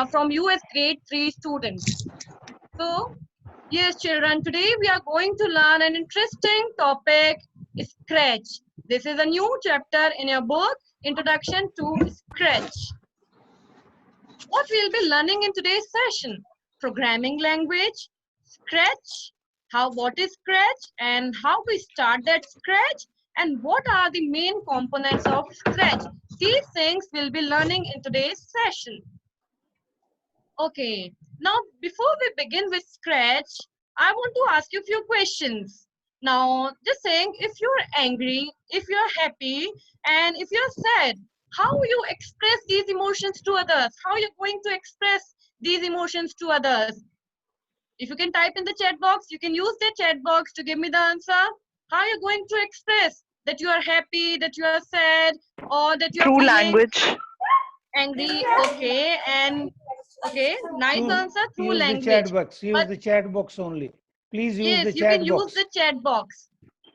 from you as grade 3 students. So, yes, children, today we are going to learn an interesting topic, Scratch. This is a new chapter in your book, Introduction to Scratch. What we'll be learning in today's session? Programming language, Scratch, what is Scratch and how we start that Scratch and what are the main components of Scratch. These things we'll be learning in today's session. Okay, now before we begin with Scratch, I want to ask you a few questions. Now, just saying, if you're angry, if you're happy, and if you're sad, how you express these emotions to others? How you're going to express these emotions to others? If you can type in the chat box, you can use the chat box to give me the answer. How you're going to express that you are happy, that you are sad, or that you are Through feeling language. angry? Okay, and okay, nice answer, through Use the chat language. box. Use But the chat box only. Please use yes, the you can chat use box. the chat box.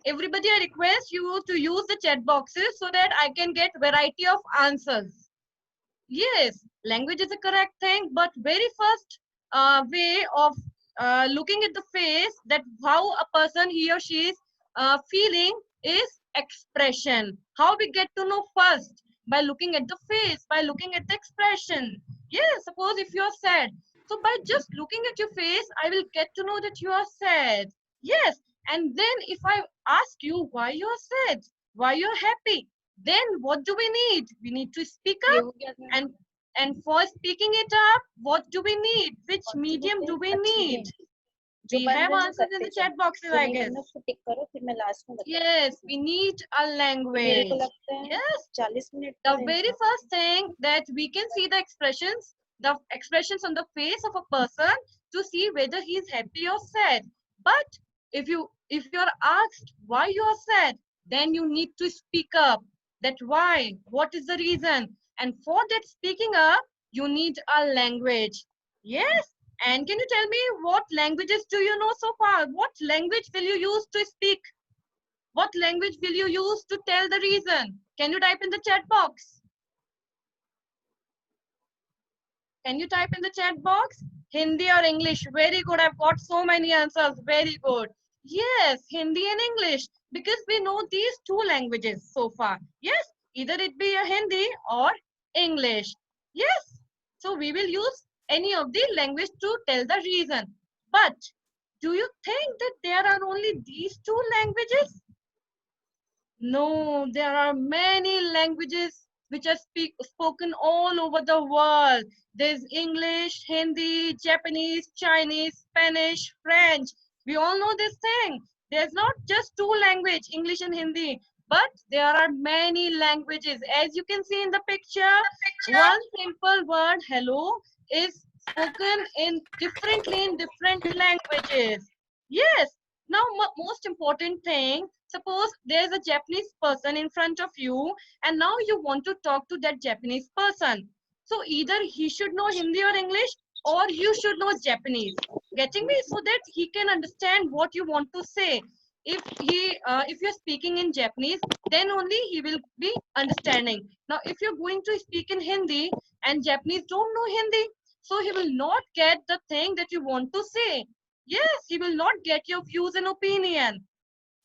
Everybody, I request you to use the chat boxes so that I can get variety of answers. Yes, language is a correct thing, but very first way of looking at the face, that how a person, he or she is feeling, is expression. How we get to know first? By looking at the face, by looking at the expression. Yes, suppose if you are sad, so by just looking at your face, I will get to know that you are sad. Yes, and then if I ask you why you are sad, why you are happy, then what do we need? We need to speak up. And for speaking it up, what do we need? Which medium do we need? We have answers in the chat boxes, I guess. Yes, we need a language. Yes, the very first thing that we can see the expressions on the face of a person to see whether he is happy or sad. But if you're asked why you are sad, then you need to speak up. That why, what is the reason? And for that speaking up, you need a language. Yes. And can you tell me what languages do you know so far? What language will you use to speak? What language will you use to tell the reason? Can you type in the chat box? Can you type in the chat box? Hindi or English? Very good. I've got so many answers. Very good. Yes, Hindi and English. Because we know these two languages so far. Yes, either it be a Hindi or English. Yes. So we will use any of the language to tell the reason. But do you think that there are only these two languages? No, there are many languages which are spoken all over the world. There's English, Hindi, Japanese, Chinese, Spanish, French. We all know this thing. There's not just two languages, English and Hindi, but there are many languages. As you can see in the picture, one simple word, hello, is spoken in differently in different languages. Yes. Now, most important thing, suppose there's a Japanese person in front of you and now you want to talk to that Japanese person. So either he should know Hindi or English or you should know Japanese. Getting me? So that he can understand what you want to say. If you're speaking in Japanese, then only he will be understanding. Now, if you're going to speak in Hindi and Japanese don't know Hindi, so he will not get the thing that you want to say. Yes, he will not get your views and opinion.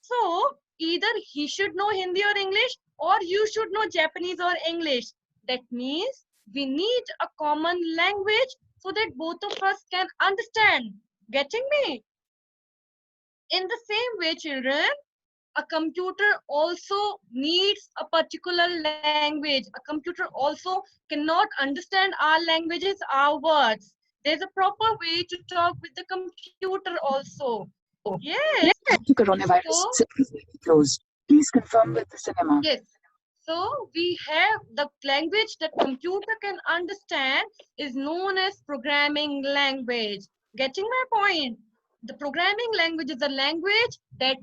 So either he should know Hindi or English or you should know Japanese or English. That means we need a common language so that both of us can understand. Getting me? In the same way, children, a computer also needs a particular language. A computer also cannot understand our languages, our words. There's a proper way to talk with the computer also. Yes. To coronavirus So, systems may be closed. Please confirm with the cinema. yes. So we have the language that computer can understand is known as programming language. Getting my point? The programming language is a language that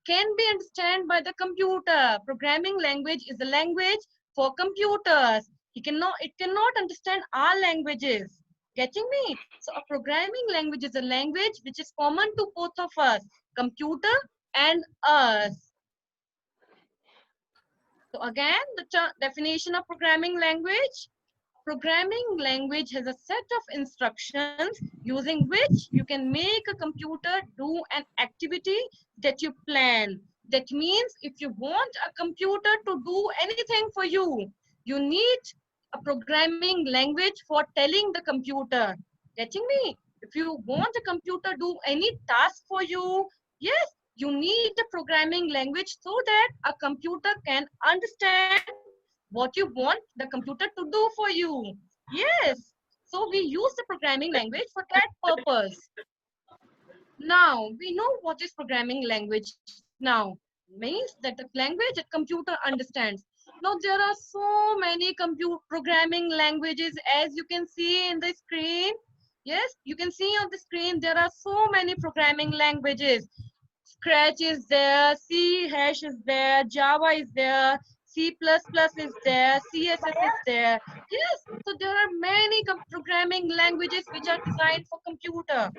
can be understood by the computer. Programming language is a language for computers. It cannot understand our languages. Getting me? So a programming language is a language which is common to both of us, computer and us. So again, the definition of programming language. programming language has a set of instructions using which you can make a computer do an activity that you plan. That means if you want a computer to do anything for you, you need a programming language for telling the computer. Getting me? If you want a computer to do any task for you, yes, you need a programming language so that a computer can understand what you want the computer to do for you. Yes. So we use the programming language for that purpose. Now we know what is programming language now. Means that the language that computer understands. Now there are so many programming languages as you can see in the screen. Yes, you can see on the screen there are so many programming languages. Scratch is there, C hash is there, Java is there, C++ is there, CSS is there. Yes, so there are many programming languages which are designed for computer.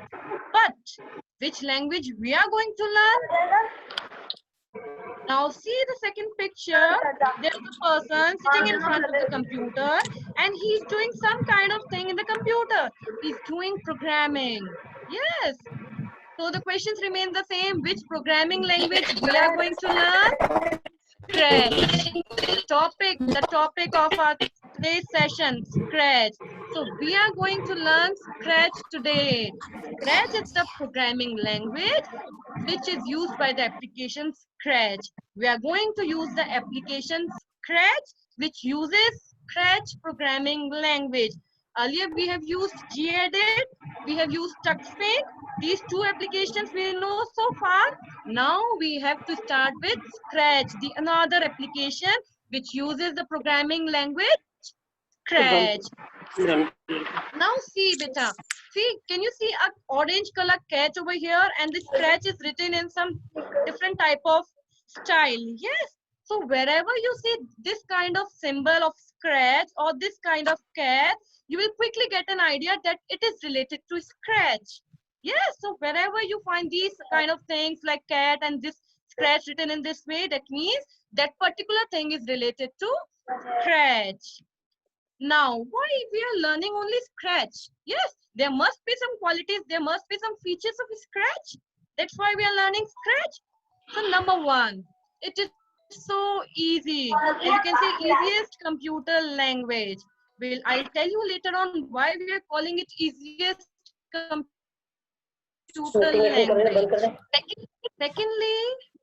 But which language we are going to learn? Now see the second picture. There's a person sitting in front of the computer and he's doing some kind of thing in the computer. He's doing programming. Yes. So the questions remain the same. Which programming language we are going to learn? Scratch. The topic of our today's session, Scratch. So we are going to learn Scratch today. Scratch is the programming language which is used by the application Scratch. We are going to use the application Scratch which uses Scratch programming language. Earlier we have used gedit, we have used TuxPaint. These two applications we know so far. Now we have to start with Scratch, the another application which uses the programming language Scratch. Now see beta, see, can you see a orange color cat over here and the Scratch is written in some different type of style. Yes, so wherever you see this kind of symbol of Scratch or this kind of cat, you will quickly get an idea that it is related to Scratch. Yes, so wherever you find these kind of things like cat and this Scratch written in this way, that means that particular thing is related to Scratch. Now, why we are learning only Scratch? Yes, there must be some qualities, there must be some features of Scratch. That's why we are learning Scratch. So number one, it is so easy. As you can see, easiest computer language. I'll tell you later on why we are calling it easiest computer language. Secondly,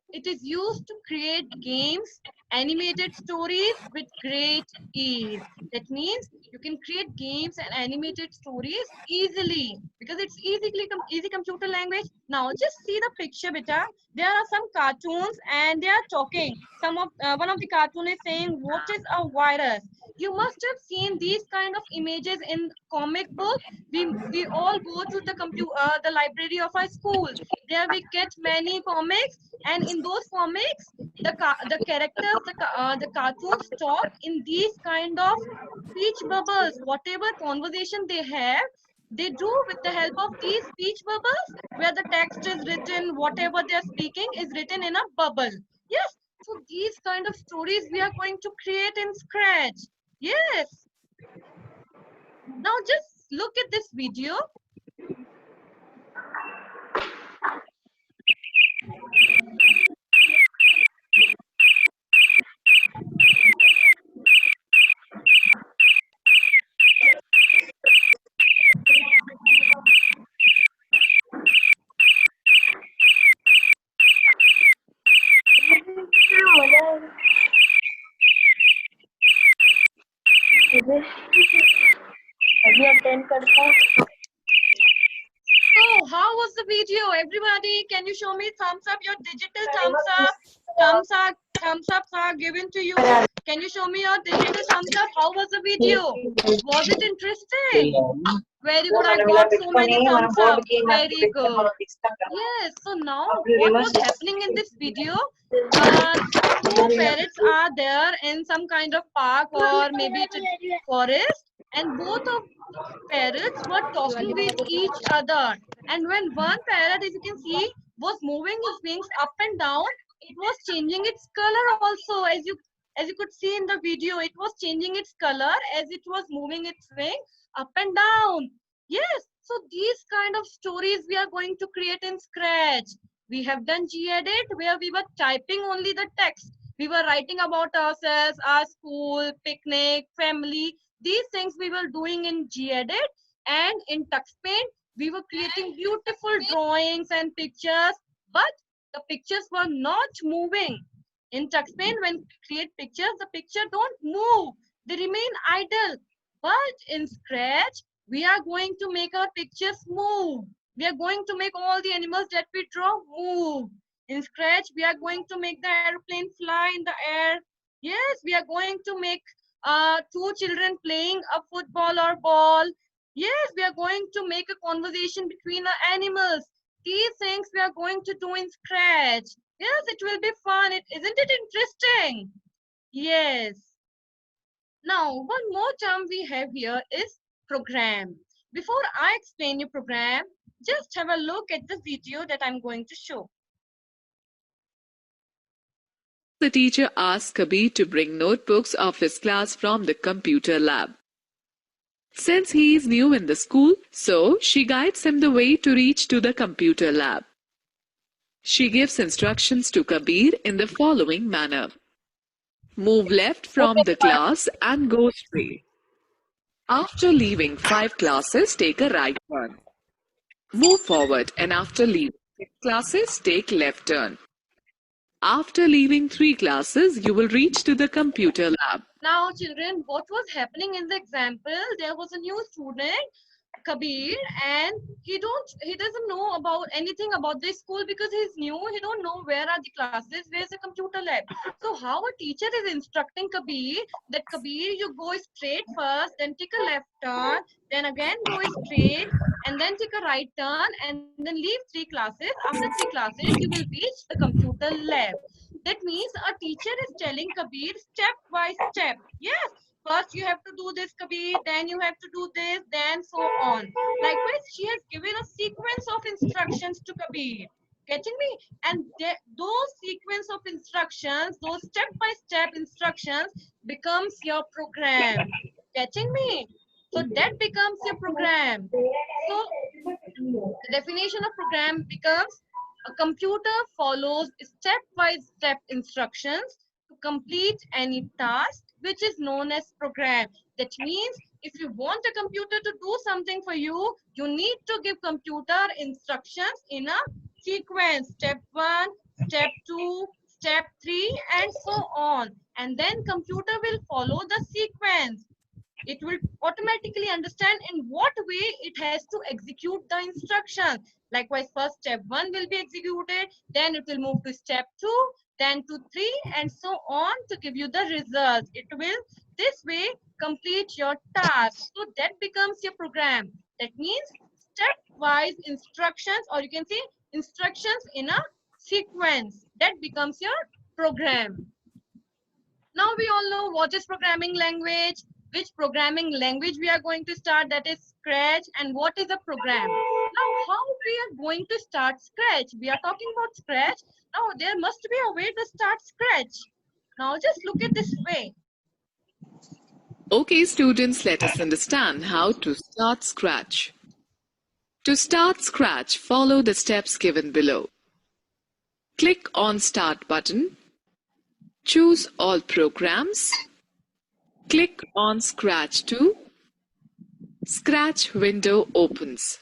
it is used to create games, animated stories with great ease. That means you can create games and animated stories easily because it's easy computer language. Now just see the picture, beta. There are some cartoons and they are talking. One of the cartoon is saying, "What is a virus?" You must have seen these kind of images in comic book. We all go to the library of our school. There we get many comics, and in those comics, the characters, the cartoons talk in these kind of speech bubbles. Whatever conversation they have, they do with the help of these speech bubbles, where the text is written, whatever they are speaking is written in a bubble. Yes. So these kind of stories we are going to create in Scratch. Yes. Now just look at this video. So how was the video? Everybody, can you show me thumbs up? Your digital thumbs up. Thumbs ups are given to you. Can you show me your digital thumbs up? How was the video? Was it interesting? Very good. I got so many thumbs up. Very good. Yes. So now what was happening in this video? Two parrots are there in some kind of park or maybe it's a forest, and both of parrots were talking with each other. And when one parrot, as you can see, was moving his wings up and down, it was changing its color also. As you As you could see in the video, it was changing its color as it was moving its wing up and down. Yes, so these kind of stories we are going to create in Scratch. We have done gedit where we were typing only the text. We were writing about ourselves, our school, picnic, family. These things we were doing in gedit, and in TuxPaint we were creating beautiful drawings and pictures, but the pictures were not moving. In TuxPaint, when we create pictures, the picture don't move. They remain idle. But in Scratch, we are going to make our pictures move. We are going to make all the animals that we draw move. In Scratch, we are going to make the airplane fly in the air. Yes, we are going to make two children playing a football or ball. Yes, we are going to make a conversation between the animals. These things we are going to do in Scratch. Yes, it will be fun. Isn't it interesting? Yes. Now, one more term we have here is program. Before I explain you program, just have a look at the video that I'm going to show. The teacher asked Kabir to bring notebooks of his class from the computer lab. Since he is new in the school, so she guides him the way to reach to the computer lab. She gives instructions to Kabir in the following manner. Move left from the class and go straight. After leaving 5 classes, take a right turn. Move forward, and after leaving 6 classes, take left turn. After leaving 3 classes, you will reach to the computer lab. Now, children, what was happening in the example? There was a new student, Kabir, and he doesn't know about anything about the school because he's new. He don't know where are the classes, where's the computer lab. So how a teacher is instructing Kabir that Kabir, you go straight first, then take a left turn, then again go straight, and then take a right turn, and then leave 3 classes. After 3 classes, you will reach the computer lab. That means a teacher is telling Kabir step by step. Yes. First, you have to do this, Kabir, then you have to do this, then so on. Likewise, she has given a sequence of instructions to Kabir. Getting me? And those sequence of instructions, those step-by-step instructions becomes your program. Getting me? So that becomes your program. So the definition of program becomes a computer follows step-by-step instructions to complete any task, which is known as program. That means if you want a computer to do something for you, you need to give computer instructions in a sequence. Step 1, step 2, step 3, and so on. And then computer will follow the sequence. It will automatically understand in what way it has to execute the instruction. Likewise, first step 1 will be executed, then it will move to step 2, then to 3, and so on to give you the result. It will this way complete your task. So that becomes your program. That means stepwise instructions, or you can say instructions in a sequence. That becomes your program. Now we all know what is programming language, which programming language we are going to start, that is Scratch, and what is a program. Now how we are going to start Scratch? We are talking about Scratch. Now there must be a way to start Scratch. Now just look at this way. Okay, students, let us understand how to start Scratch. To start Scratch, follow the steps given below. Click on Start button. Choose All Programs. Click on Scratch 2. Scratch window opens.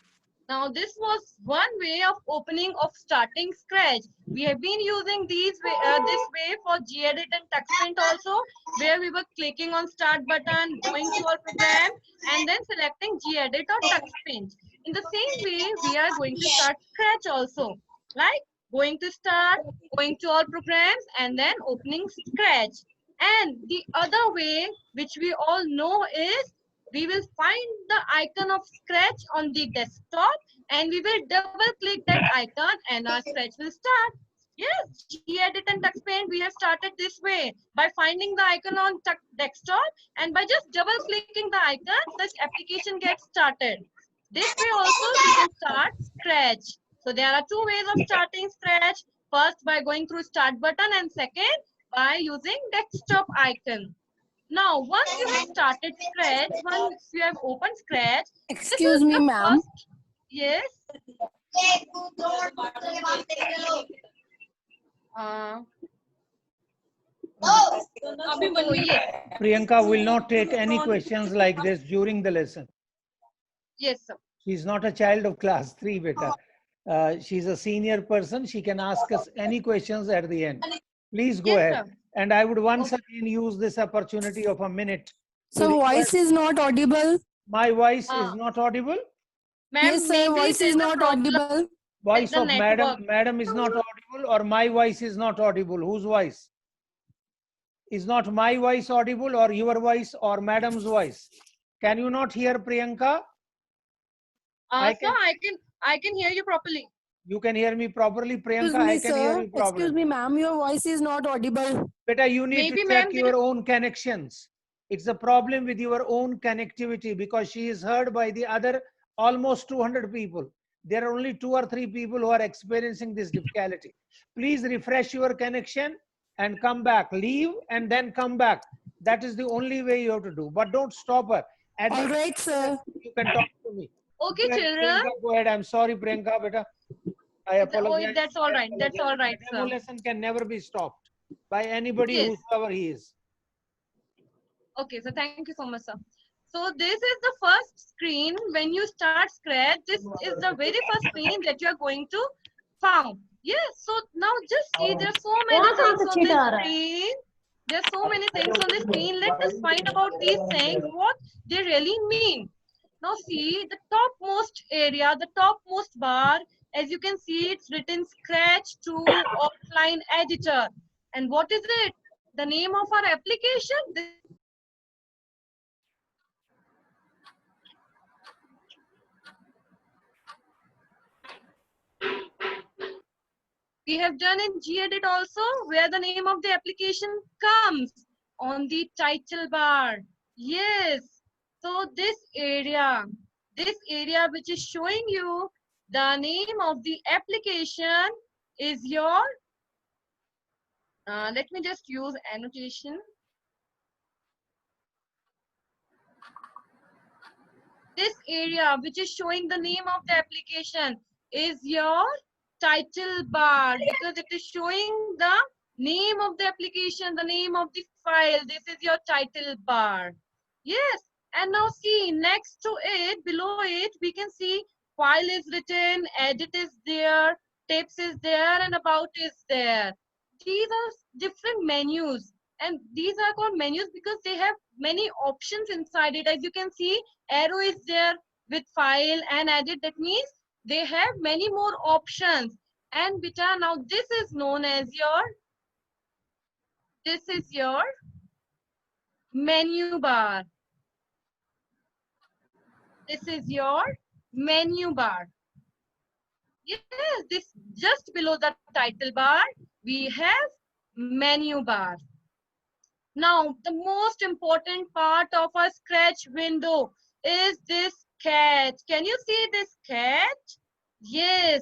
Now this was one way of opening of starting Scratch. We have been using this way for gedit and TuxPaint also, where we were clicking on Start button, going to our program, and then selecting gedit or TuxPaint. In the same way, we are going to start Scratch also, like going to Start, going to all programs, and then opening Scratch. And the other way, which we all know, is we will find the icon of Scratch on the desktop, and we will double click that icon and our Scratch will start. Yes, gedit and TuxPaint, we have started this way by finding the icon on desktop, and by just double clicking the icon, such application gets started. This way also we can start Scratch. So there are 2 ways of starting Scratch. First, by going through Start button, and second, by using desktop icon. Now, once you have started Scratch, once you have opened Scratch, this Excuse is me, the ma'am. first. Yes. Uh, oh, yes. Priyanka will not take any questions like this during the lesson. Yes, sir. She's not a child of class 3, beta. She's a senior person. She can ask us any questions at the end. Please go Yes, ahead. sir. And I would once again use this opportunity of a minute to So request. voice is not audible. My voice is not audible. Ma'am, Yes, sir. maybe Voice there is is a not problem audible. with Voice the of network. madam is not audible, or my voice is not audible. Whose voice? Is not my voice audible, or your voice, or madam's voice? Can you not hear Priyanka? Sir, I can hear you properly. You can hear me properly, Excuse Priyanka. me, I can hear sir. you Excuse properly. me, ma'am. Your voice is not audible. Beta, you need Maybe, to ma'am, check there your own connections. It's a problem with your own connectivity, because she is heard by the other almost 200 people. There are only 2 or 3 people who are experiencing this difficulty. Please refresh your connection and come back. Leave and then come back. That is the only way you have to do. But don't stop her. At All the right, sir. you can talk to me. Okay, Go ahead, children. Priyanka, go ahead. I'm sorry, Priyanka, beta. I apologize. That's all I right. That's all apologize. right, The demo sir. lesson can never be stopped by anybody, Yes. whosoever he is. Okay, so thank you so much, sir. So this is the first screen when you start Scratch. This is the very first screen that you are going to found. Yes. So now just see there are so many things on this screen. There are so many things on the screen. Let us find about these things, what they really mean. Now see the topmost area, the topmost bar. As you can see, it's written Scratch to offline editor. And what is it? The name of our application. This we have done in gedit also, where the name of the application comes on the title bar. Yes. So this area which is showing you the name of the application is your, let me just use annotation. This area which is showing the name of the application is your title bar, because it is showing the name of the application, the name of the file. This is your title bar. Yes. And now see, next to it, below it, we can see file is written, edit is there, tips is there, and about is there. These are different menus. And these are called menus because they have many options inside it. As you can see, arrow is there with file and edit. That means they have many more options. And beta, now this is known as your menu bar. This is your menu bar. Yes, this just below the title bar, we have menu bar. Now, the most important part of a Scratch window is this cat. Can you see this cat? Yes,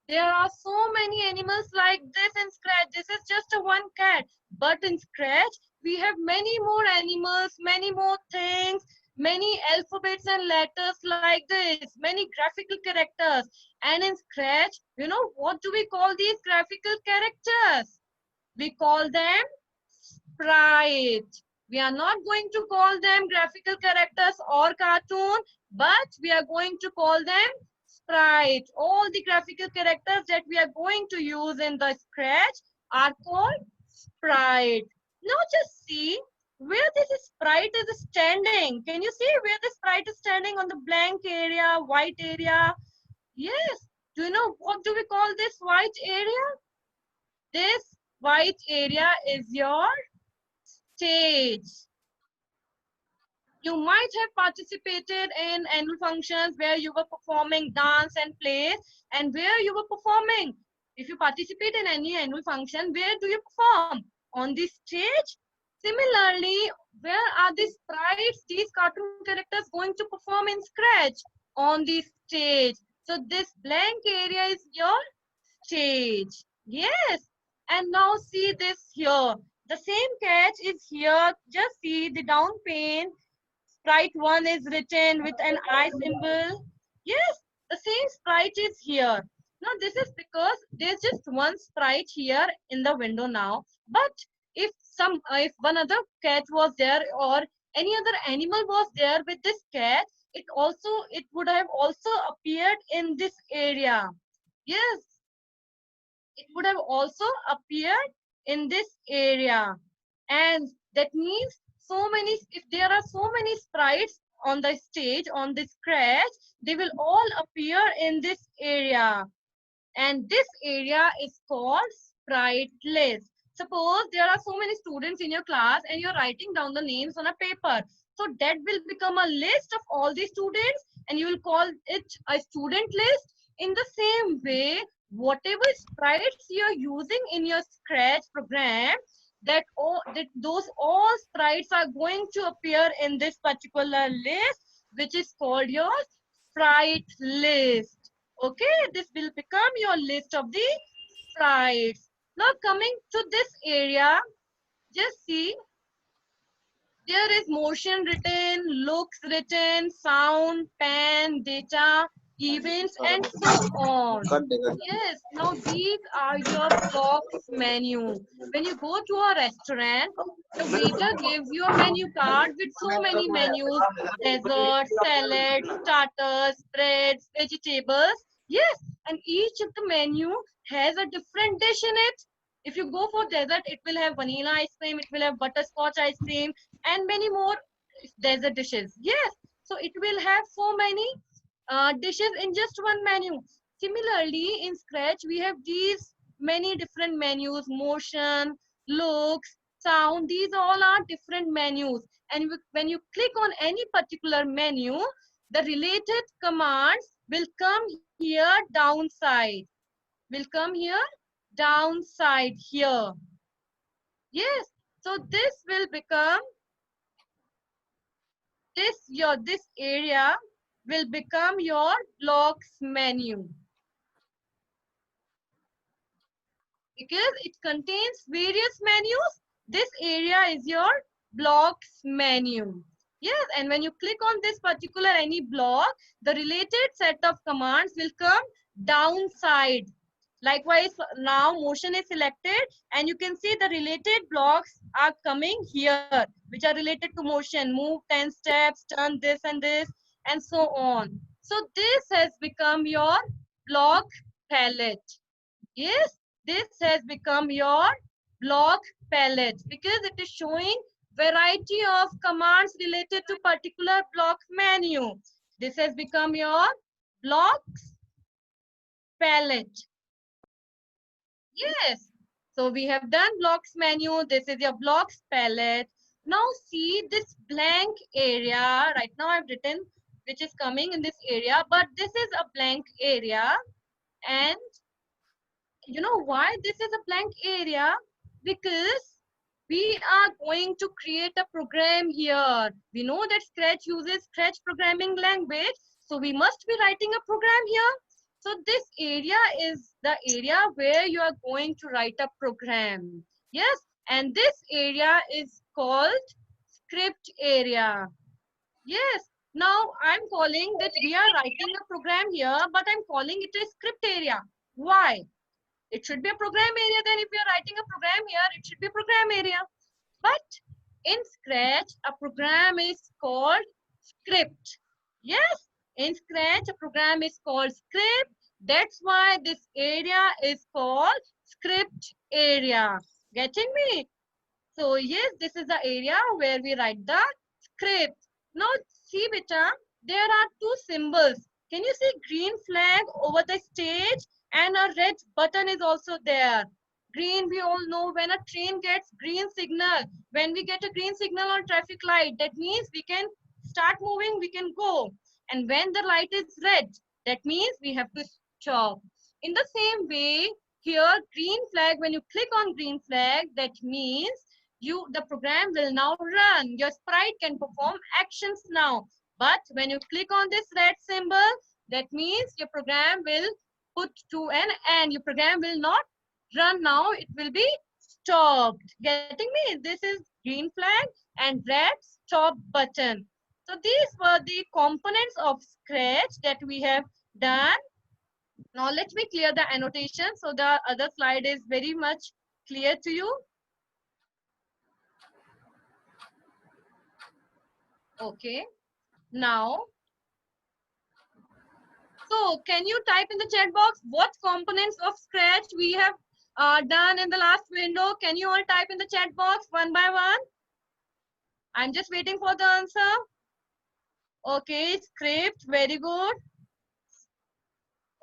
there are so many animals like this in Scratch. This is just a one cat. But in Scratch, we have many more animals, many more things, many alphabets and letters like this, many graphical characters. And in Scratch, you know, what do we call these graphical characters? We call them sprite. We are not going to call them graphical characters or cartoon, but we are going to call them sprite. All the graphical characters that we are going to use in the Scratch are called sprite. Now just see where this sprite is standing. Can you see where the sprite is standing on the blank area, white area? Yes. Do you know what do we call this white area? This white area is your stage. You might have participated in annual functions where you were performing dance and plays, and where you were performing. If you participate in any annual function, where do you perform? On the stage? Similarly, where are these sprites, these cartoon characters going to perform in Scratch? On the stage. So this blank area is your stage. Yes. And now see this here. The same catch is here. Just see the down pane. Sprite 1 is written with an I symbol. Yes, the same sprite is here. Now this is because there's just one sprite here in the window now. But if one other cat was there or any other animal was there with this cat, it would have also appeared in this area. Yes, it would have also appeared in this area. And that means if there are so many sprites on the stage, on the scratch, they will all appear in this area. And this area is called sprite list. Suppose there are so many students in your class and you're writing down the names on a paper. So that will become a list of all the students and you will call it a student list. In the same way, whatever sprites you're using in your Scratch program, those all sprites are going to appear in this particular list, which is called your sprite list. Okay, this will become your list of the sprites. Now coming to this area, just see, there is motion written, looks written, sound, pan, data, events, and so on. Yes, now these are your blocks menu. When you go to a restaurant, the waiter gives you a menu card with so many menus, desserts, salads, starters, breads, vegetables. Yes, and each of the menu has a different dish in it. If you go for dessert, it will have vanilla ice cream, it will have butterscotch ice cream, and many more dessert dishes. Yes, so it will have so many dishes in just one menu. Similarly, in Scratch, we have these many different menus, motion, looks, sound. These all are different menus. And when you click on any particular menu, the related commands will come here downside. Will come here downside here. Yes, so this will become this area will become your blocks menu because it contains various menus. This area is your blocks menu. Yes, and when you click on this particular any block, the related set of commands will come downside. Likewise, now motion is selected and you can see the related blocks are coming here, which are related to motion. Move 10 steps, turn this and so on. So this has become your block palette. Yes, this has become your block palette because it is showing variety of commands related to particular block menu. This has become your blocks palette. Yes. So we have done blocks menu. This is your blocks palette. Now see this blank area. Right now I've written which is coming in this area, but this is a blank area. And you know why this is a blank area? Because we are going to create a program here. We know that Scratch uses Scratch programming language. So we must be writing a program here. So this area is the area where you are going to write a program. Yes, and this area is called script area. Yes, now I'm calling that we are writing a program here, but I'm calling it a script area. Why? It should be a program area. Then if we are writing a program here, it should be a program area. But in Scratch, a program is called script. Yes, in Scratch, a program is called script. That's why this area is called script area. Getting me? So yes, this is the area where we write the script. Now see beta, there are two symbols. Can you see green flag over the stage? And a red button is also there. Green, we all know when a train gets green signal. When we get a green signal on traffic light, that means we can start moving, we can go. And when the light is red, that means we have to stop. In the same way, here green flag, when you click on green flag, that means the program will now run. Your sprite can perform actions now. But when you click on this red symbol, that means your program will put to an end. Your program will not run now. It will be stopped. Getting me? This is green flag and red stop button. So these were the components of Scratch that we have done. Now let me clear the annotation so the other slide is very much clear to you. Okay. Now, so can you type in the chat box what components of Scratch we have done in the last window? Can you all type in the chat box one by one? I'm just waiting for the answer. Okay, script, very good.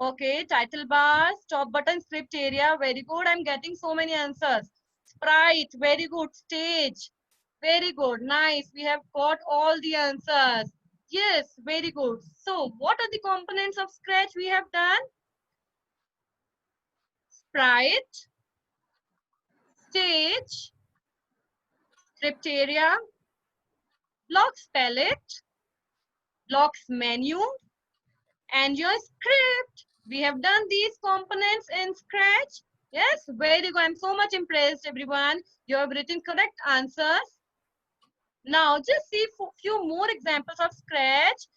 Okay, title bar, stop button, script area, very good. I'm getting so many answers. Sprite, very good. Stage, very good. Nice. We have got all the answers. Yes, very good. So, what are the components of Scratch we have done? Sprite, stage, script area, blocks palette, blocks menu, and your script. We have done these components in Scratch. Yes, very good. I'm so much impressed, everyone. You have written correct answers. Now, just see a few more examples of Scratch.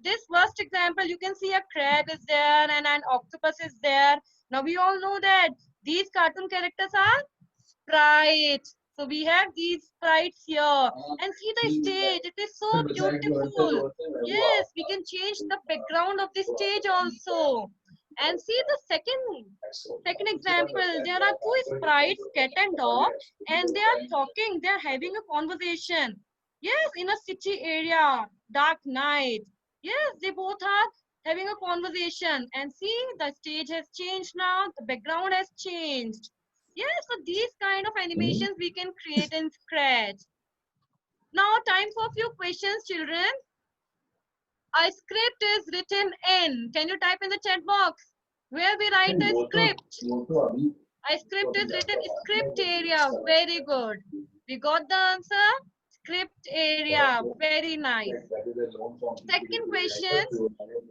This first example, you can see a crab is there and an octopus is there. Now, we all know that these cartoon characters are sprites. So, we have these sprites here. And see the stage. It is so beautiful. Yes, we can change the background of the stage also. And see the second example. There are two sprites, cat and dog, and they are talking. They are having a conversation. Yes, in a city area, dark night. Yes, they both are having a conversation. And see, the stage has changed now. The background has changed. Yes, so these kind of animations we can create in Scratch. Now, time for a few questions, children. A script is written in. Can you type in the chat box where we write a script? A script is written script area. Very good. We got the answer. Script area. Very nice. Second question.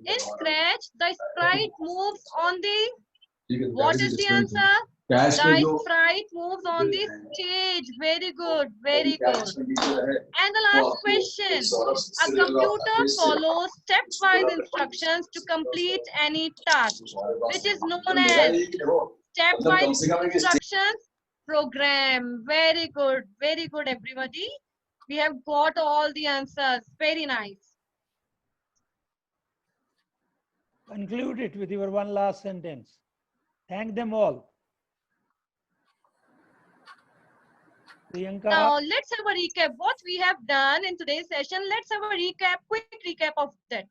In Scratch, the sprite moves on the. What is the answer? The sprite moves on the stage. Very good. Very good. And the last question. A computer follows stepwise instructions to complete any task, which is known as stepwise instructions program. Very good. Very good, everybody. We have got all the answers. Very nice. Conclude it with your one last sentence. Thank them all. Priyanka. Now, let's have a recap. What we have done in today's session, let's have a recap, quick recap of that.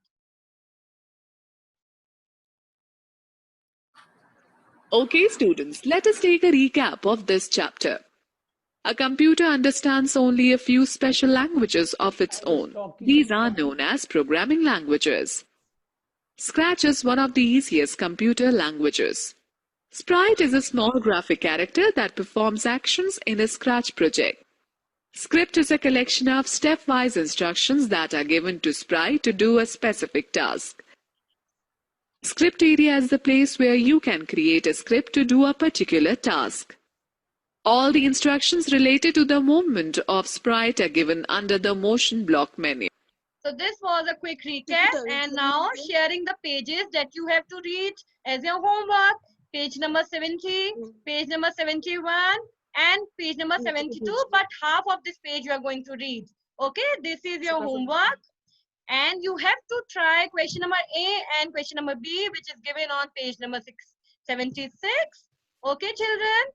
Okay, students, let us take a recap of this chapter. A computer understands only a few special languages of its own. These are known as programming languages. Scratch is one of the easiest computer languages. Sprite is a small graphic character that performs actions in a Scratch project. Script is a collection of stepwise instructions that are given to Sprite to do a specific task. Script area is the place where you can create a script to do a particular task. All the instructions related to the movement of Sprite are given under the motion block menu. So this was a quick recap, and now sharing the pages that you have to read as your homework. Page number 70, page number 71, and page number 72, but half of this page you are going to read. Okay, this is your homework. And you have to try question number A and question number B, which is given on page number 76. Okay, children?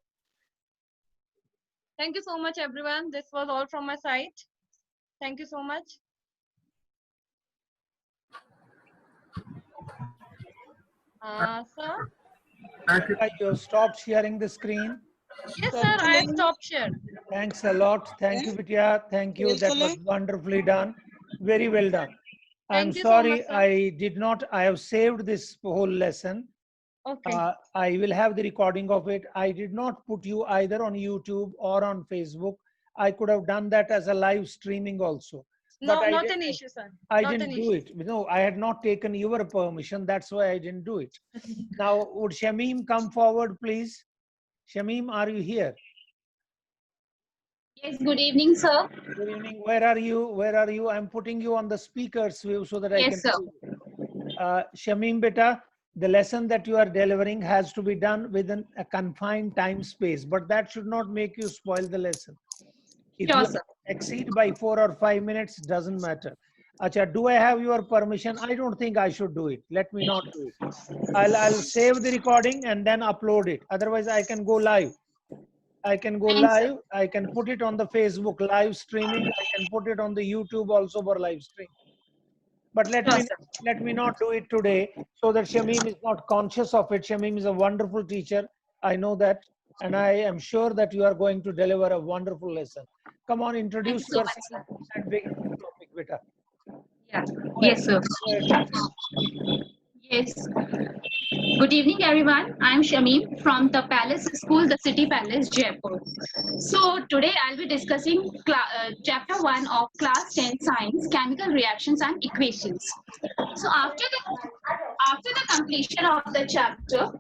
Thank you so much, everyone. This was all from my side. Thank you so much. Sir? You stopped sharing the screen. Yes, sir, I have stopped share. Thanks a lot. Thank you, Vidya. Thank you. That was wonderfully done. Very well done. I'm Thank you so sorry, much, sir. I have saved this whole lesson. Okay. I will have the recording of it. I did not put you either on YouTube or on Facebook. I could have done that as a live streaming also. No, But not an issue, sir. I Not didn't an do issue. it. No, I had not taken your permission. That's why I didn't do it. Now, would Shamim come forward, please? Shamim, are you here? Yes, good evening, sir. Good evening. Where are you? Where are you? I'm putting you on the speakers view so that I can Yes, sir. see you. Shamim beta, the lesson that you are delivering has to be done within a confined time space, but that should not make you spoil the lesson. If Sure, you sir. exceed by 4 or 5 minutes, doesn't matter. Acha, do I have your permission? I don't think I should do it. Let me not do it. I'll save the recording and then upload it. Otherwise, I can go live. I can go Thanks, sir. live. I can put it on the Facebook live streaming. I can put it on the YouTube also for live stream. But Sure, sir. let me not do it today so that Shamim is not conscious of it. Shamim is a wonderful teacher. I know that. And I am sure that you are going to deliver a wonderful lesson. Come on, Thank you introduce so much, yourself sir. and begin the topic, beta. Yeah. Go ahead. Yes, sir. Go ahead. Yes. Good evening, everyone. I'm Shamim from the Palace School, the City Palace, Jaipur. So today I'll be discussing chapter 1 of class 10 science, chemical reactions and equations. So after the completion of the chapter,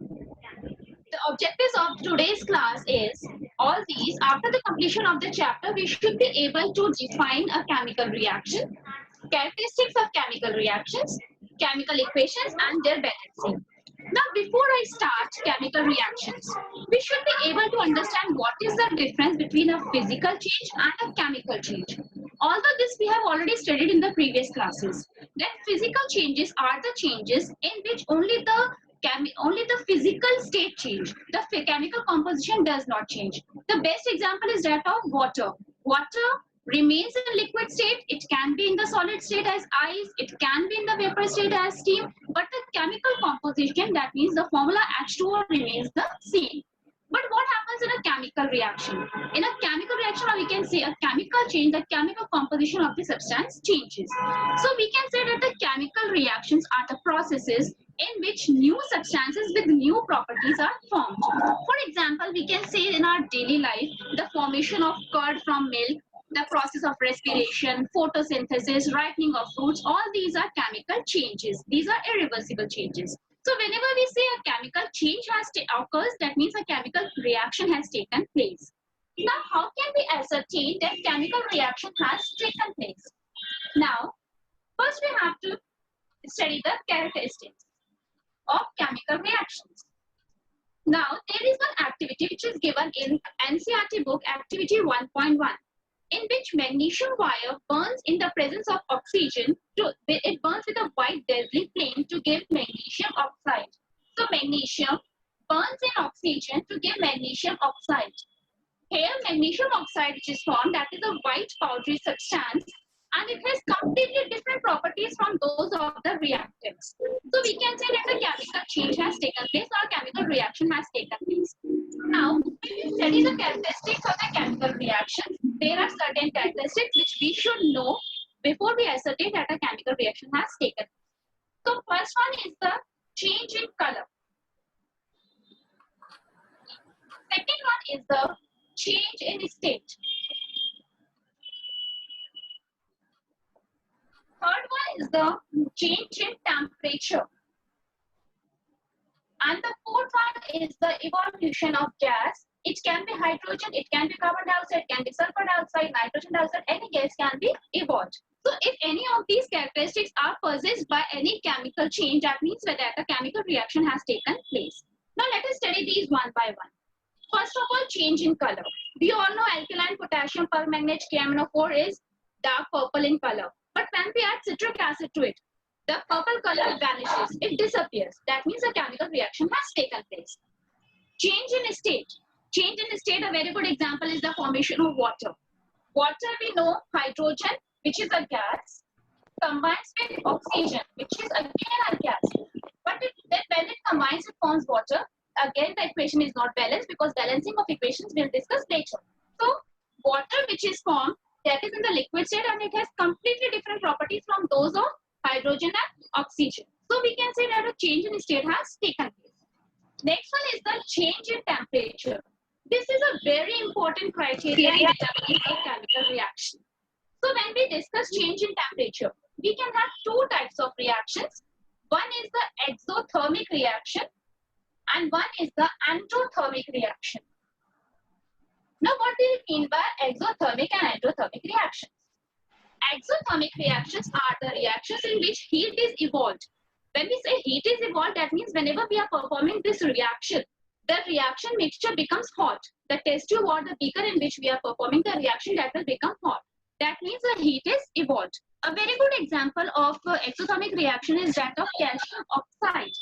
the objectives of today's class is all these. After the completion of the chapter, we should be able to define a chemical reaction, characteristics of chemical reactions, chemical equations, and their balancing. Now, before I start chemical reactions, we should be able to understand what is the difference between a physical change and a chemical change. Although this we have already studied in the previous classes, that physical changes are the changes in which only the physical state change. The chemical composition does not change. The best example is that of water. Water remains in liquid state. It can be in the solid state as ice. It can be in the vapor state as steam. But the chemical composition, that means the formula H2O, remains the same. But what happens in a chemical reaction? In a chemical reaction, or we can say a chemical change, the chemical composition of the substance changes. So we can say that the chemical reactions are the processes in which new substances with new properties are formed. For example, we can say in our daily life, the formation of curd from milk, the process of respiration, photosynthesis, ripening of fruits, all these are chemical changes. These are irreversible changes. So whenever we say a chemical change occurs, that means a chemical reaction has taken place. Now, how can we ascertain that chemical reaction has taken place? Now, first we have to study the characteristics of chemical reactions. Now, there is one activity which is given in NCERT book, activity 1.1, in which magnesium wire burns in the presence of oxygen. It burns with a white dazzling flame to give magnesium oxide. So magnesium burns in oxygen to give magnesium oxide. Here magnesium oxide which is formed, that is a white powdery substance, and it has completely different properties from those of the reactants. So we can say that a chemical change has taken place or a chemical reaction has taken place. Now, when we study the characteristics of the chemical reaction, there are certain characteristics which we should know before we ascertain that a chemical reaction has taken place. So first one is the change in color. Second one is the change in state. Third one is the change in temperature. And the fourth one is the evolution of gas. It can be hydrogen, it can be carbon dioxide, it can be sulfur dioxide, nitrogen dioxide, any gas can be evolved. So if any of these characteristics are possessed by any chemical change, that means that a chemical reaction has taken place. Now let us study these one by one. First of all, change in color. We all know alkaline potassium permanganate KMNO4 is dark purple in color. But when we add citric acid to it, the purple color vanishes, it disappears. That means a chemical reaction has taken place. Change in state. Change in state, a very good example is the formation of water. Water, we know hydrogen, which is a gas, combines with oxygen, which is again a gas. But when it combines, it forms water. Again, the equation is not balanced because balancing of equations we'll discuss later. So, water which is formed, that is in the liquid state and it has completely different properties from those of hydrogen and oxygen. So, we can say that a change in state has taken place. Next one is the change in temperature. This is a very important criteria in determining a chemical reaction. So, when we discuss change in temperature, we can have two types of reactions. One is the exothermic reaction and one is the endothermic reaction. Now, what do we mean by exothermic and endothermic reactions? Exothermic reactions are the reactions in which heat is evolved. When we say heat is evolved, that means whenever we are performing this reaction, the reaction mixture becomes hot. The test tube or the beaker in which we are performing the reaction, that will become hot. That means the heat is evolved. A very good example of exothermic reaction is that of calcium oxide.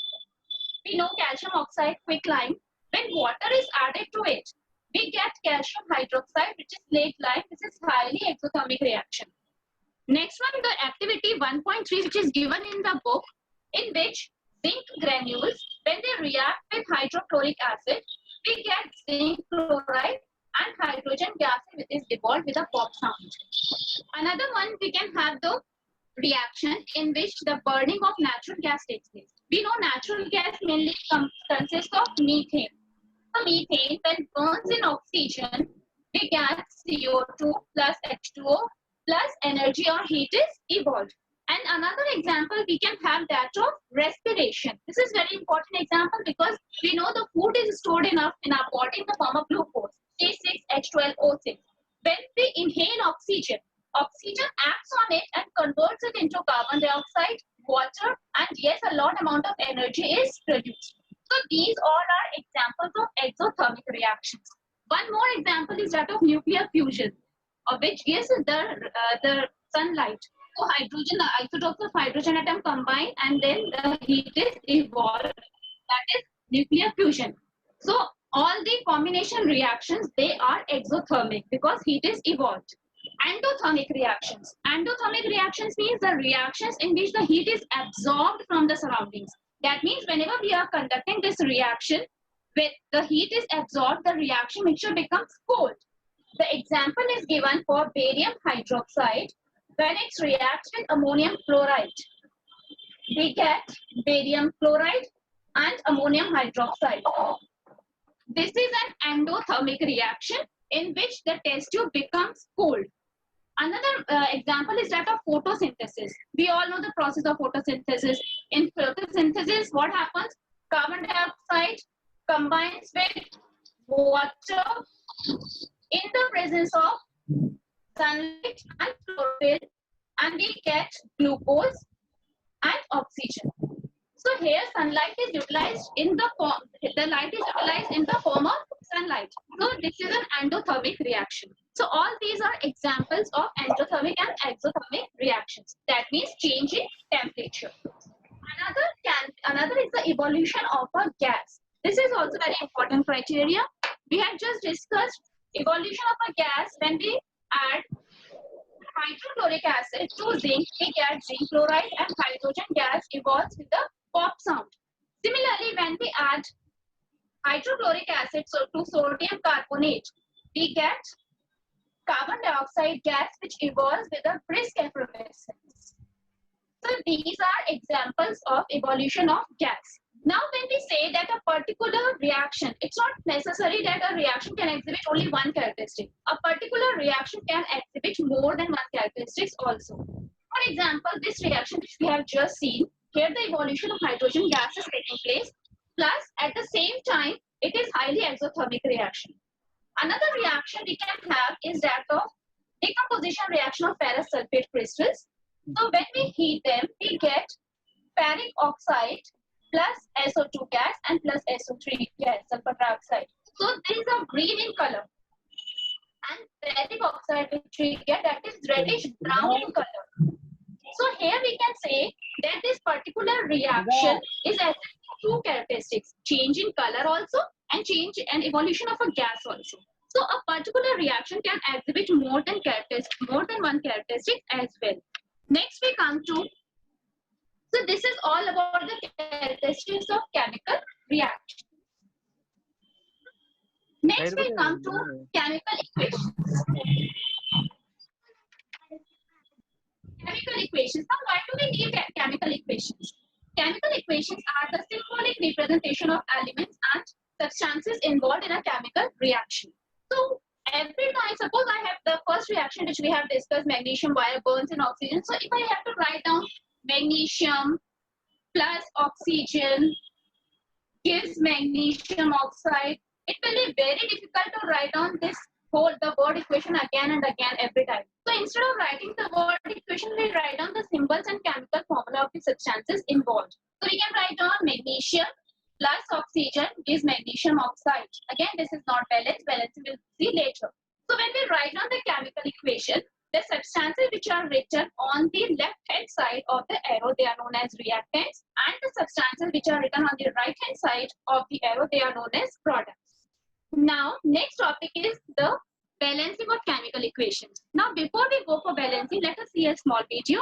We know calcium oxide, quicklime. When water is added to it, we get calcium hydroxide, which is slaked lime. This is highly exothermic reaction. Next one, the activity 1.3, which is given in the book, in which zinc granules, when they react with hydrochloric acid, we get zinc chloride and hydrogen gas, which is evolved with a pop sound. Another one, we can have the reaction in which the burning of natural gas takes place. We know natural gas mainly consists of methane. So methane, when burns in oxygen, we get CO2 plus H2O plus energy or heat is evolved. And another example we can have that of respiration. This is very important example because we know the food is stored in our body in the form of glucose, C6H12O6. When we inhale oxygen, oxygen acts on it and converts it into carbon dioxide, water, and yes, a lot amount of energy is produced. So these all are examples of exothermic reactions. One more example is that of nuclear fusion, which gives the sunlight. So hydrogen, the isotopes of hydrogen atom combine and then the heat is evolved. That is nuclear fusion. So all the combination reactions, they are exothermic because heat is evolved. Endothermic reactions. Endothermic reactions means the reactions in which the heat is absorbed from the surroundings. That means whenever we are conducting this reaction, when the heat is absorbed, the reaction mixture becomes cold. The example is given for barium hydroxide. When it reacts with ammonium chloride, we get barium chloride and ammonium hydroxide. This is an endothermic reaction in which the test tube becomes cold. Another example is that of photosynthesis. We all know the process of photosynthesis. In photosynthesis, what happens? Carbon dioxide combines with water in the presence of sunlight and chlorophyll, and we get glucose and oxygen. So here sunlight is utilized in the form, the light is utilized in the form of sunlight. So this is an endothermic reaction. So all these are examples of endothermic and exothermic reactions. That means change in temperature. Another is the evolution of a gas. This is also very important criteria. We have just discussed evolution of a gas. When we add hydrochloric acid to zinc, we get zinc chloride, and hydrogen gas evolves with a pop sound. Similarly, when we add hydrochloric acid to sodium carbonate, we get carbon dioxide gas, which evolves with a brisk effervescence. So these are examples of evolution of gas. Now, when we say that a particular reaction, it's not necessary that a reaction can exhibit only one characteristic. A particular reaction can exhibit more than one characteristics also. For example, this reaction which we have just seen, here the evolution of hydrogen gas is taking place, plus at the same time, it is highly exothermic reaction. Another reaction we can have is that of decomposition reaction of ferrous sulfate crystals. So when we heat them, we get ferric oxide plus SO2 gas and plus SO3 gas, sulfur dioxide. So these are green in color. And ferric oxide which we get, that is reddish brown in color. So here we can say that this particular reaction is having two characteristics, change in color also and change and evolution of a gas also. So a particular reaction can exhibit more than one characteristic as well. Next we come to, so this is all about the characteristics of chemical reaction. Next we come to chemical equations. Chemical equations. Now why do we need chemical equations? Chemical equations are the symbolic representation of elements and substances involved in a chemical reaction. So every time, suppose I have the first reaction which we have discussed, magnesium wire burns in oxygen. So if I have to write down magnesium plus oxygen gives magnesium oxide, it will be very difficult to write down this whole the word equation again and again every time. So instead of writing the word equation, we write down the symbols and chemical formula of the substances involved. So we can write down magnesium plus oxygen is magnesium oxide. Again, this is not balanced. Balance we will see later. So when we write down the chemical equation, the substances which are written on the left hand side of the arrow, they are known as reactants, and the substances which are written on the right hand side of the arrow, they are known as products. Now, next topic is the balancing of chemical equations. Now, before we go for balancing, let us see a small video.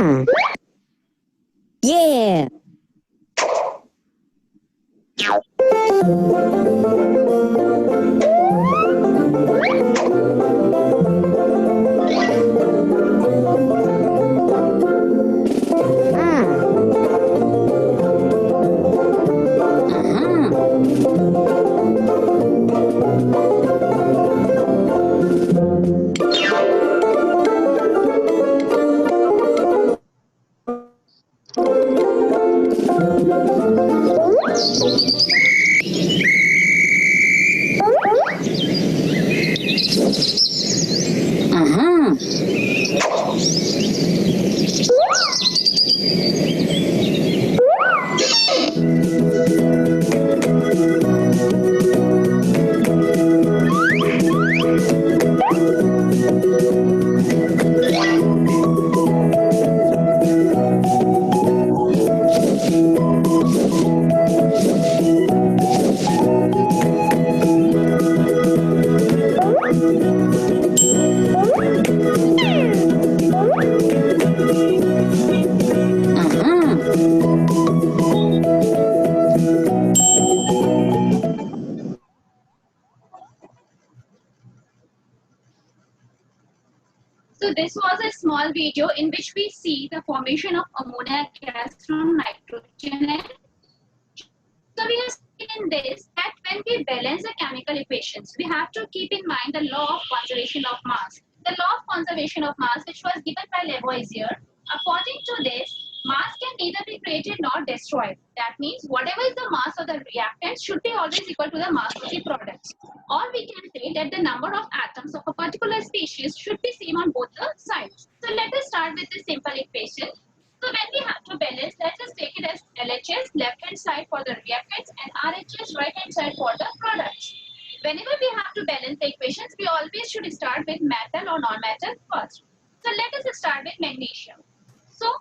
Yeah. So this was a small video in which we see the formation of ammonia gas from nitrogen. So we have seen in this that when we balance the chemical equations, we have to keep in mind the law of conservation of mass. The law of conservation of mass, which was given by Lavoisier, according to this, mass can neither be created nor destroyed. That means whatever is the mass of the reactant should be always equal to the mass of the products. Or we can say that the number of atoms of a particular species should be same on both the sides. So let us start with this simple equation. So when we have to balance, let's just take it as LHS left hand side for the reactants and RHS right hand side for the products. Whenever we have to balance the equations, we always should start with metal or non-metal first. So let us start with magnesium. So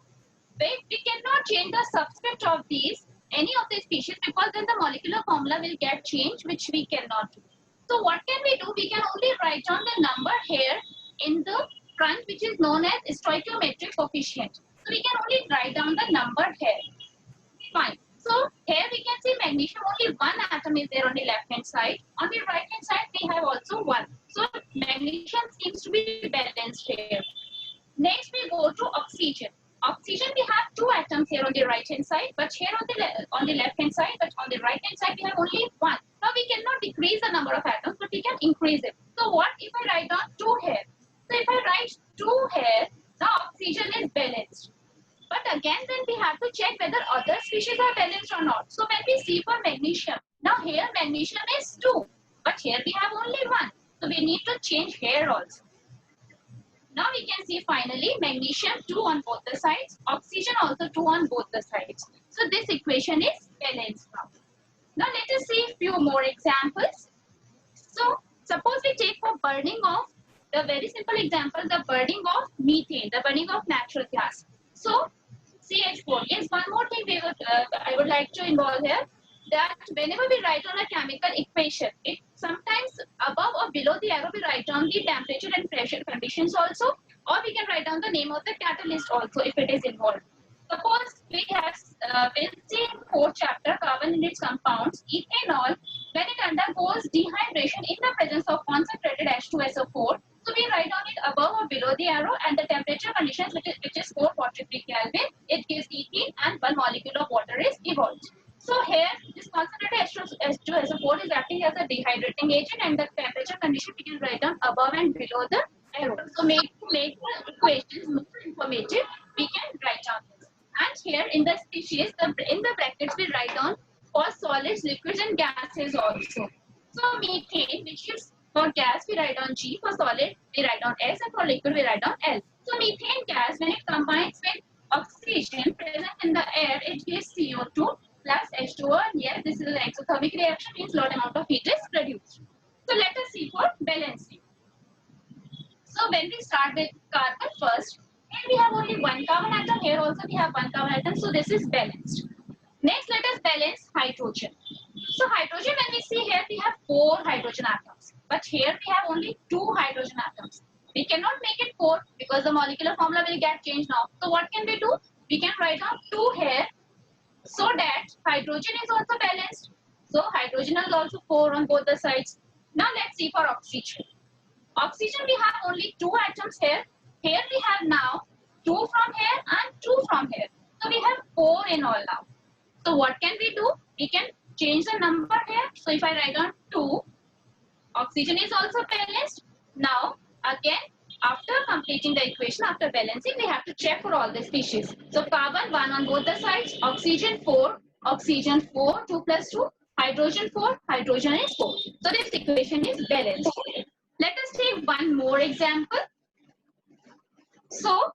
we cannot change the subscript of these, any of the species, because then the molecular formula will get changed, which we cannot do. So what can we do? We can only write down the number here in the front, which is known as stoichiometric coefficient. So we can only write down the number here. Fine. So here we can see magnesium, only one atom is there on the left hand side. On the right hand side, we have also one. So magnesium seems to be balanced here. Next, we go to oxygen. Oxygen, we have two atoms here on the right hand side, but here on the left hand side, but on the right hand side, we have only one. Now we cannot decrease the number of atoms, but we can increase it. So what if I write down 2 here? So if I write 2 here, the oxygen is balanced. But again, then we have to check whether other species are balanced or not. So when we see for magnesium, now here magnesium is 2, but here we have only 1. So we need to change here also. Now we can see finally magnesium 2 on both the sides, oxygen also 2 on both the sides. So this equation is balanced now. Now let us see a few more examples. So suppose we take for burning of, the very simple example, the burning of methane, the burning of natural gas. So CH4. Yes, one more thing I would like to involve here, that whenever we write on a chemical equation, it sometimes above or below the arrow we write down the temperature and pressure conditions also, or we can write down the name of the catalyst also if it is involved. Suppose we have benzene 4th chapter, carbon in its compounds, ethanol, when it undergoes dehydration in the presence of concentrated H2SO4. So we write down it above or below the arrow, and the temperature conditions, which is 443 Kelvin, it gives ethene and 1 molecule of water is evolved. So here, this concentrated H2SO4 is acting as a dehydrating agent, and the temperature condition we can write down above and below the arrow. So to make the equations more informative, we can write down this. And here in the species, in the brackets we write down for solids, liquids and gases also. So methane, which is for gas, we write down G. For solid, we write down S. And for liquid, we write down L. So methane gas, when it combines with oxygen present in the air, it gives CO2 plus H2O. And yes, this is an exothermic reaction, means lot amount of heat is produced. So let us see for balancing. So when we start with carbon first, here we have only one carbon atom, here also we have one carbon atom, so this is balanced. Next, let us balance hydrogen. So hydrogen, when we see here, we have 4 hydrogen atoms, but here we have only 2 hydrogen atoms. We cannot make it 4 because the molecular formula will get changed now. So what can we do? We can write down 2 here so that hydrogen is also balanced. So hydrogen is also 4 on both the sides. Now let's see for oxygen. Oxygen, we have only 2 atoms here. Here we have now 2 from here and 2 from here. So we have 4 in all now. So what can we do? We can change the number here. So if I write down 2, oxygen is also balanced. Now again, after completing the equation, after balancing, we have to check for all the species. So carbon 1 on both the sides, oxygen 4, 2 plus 2, hydrogen 4, hydrogen is 4. So this equation is balanced. Let us take one more example. So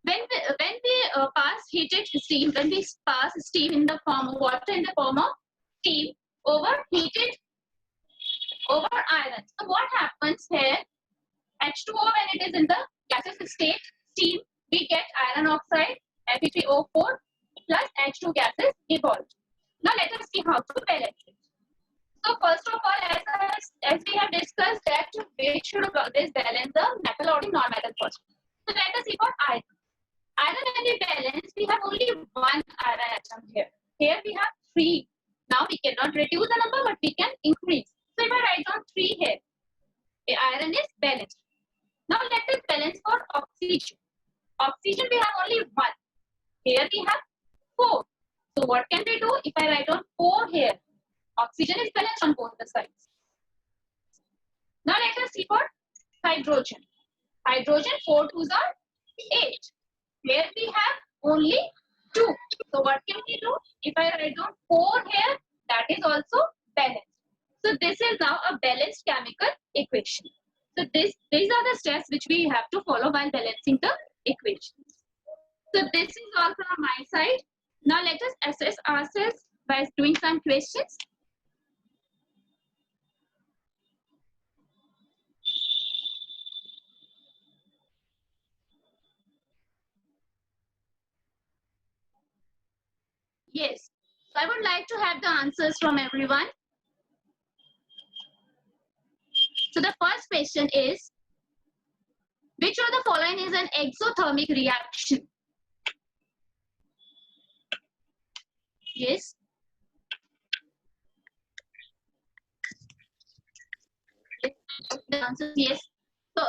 when we pass heated steam, when we pass steam in the form of water in the form of steam over iron. So what happens here? H2O, when it is in the gaseous state, steam, we get iron oxide, Fe3O4 plus H2 gases evolved. Now let us see how to balance it. So first of all, as we have discussed that we should always balance the metal or the non-metal first. So let us see for iron. Iron, when we balance, we have only 1 iron atom here. Here we have 3. Now we cannot reduce the number, but we can increase. So if I write down 3 here, the iron is balanced. Now let us balance for oxygen. Oxygen, we have only 1. Here we have 4. So what can we do? If I write down 4 here, oxygen is balanced on both the sides. Now let us see for hydrogen. Hydrogen, 4 2s are 8. Here we have only 2. So what can we do? If I write down 4 here, that is also balanced. So this is now a balanced chemical equation. So these are the steps which we have to follow while balancing the equations. So this is all from my side. Now let us assess ourselves by doing some questions. Yes, so I would like to have the answers from everyone. So the first question is, which of the following is an exothermic reaction? Yes. The answer is yes. So,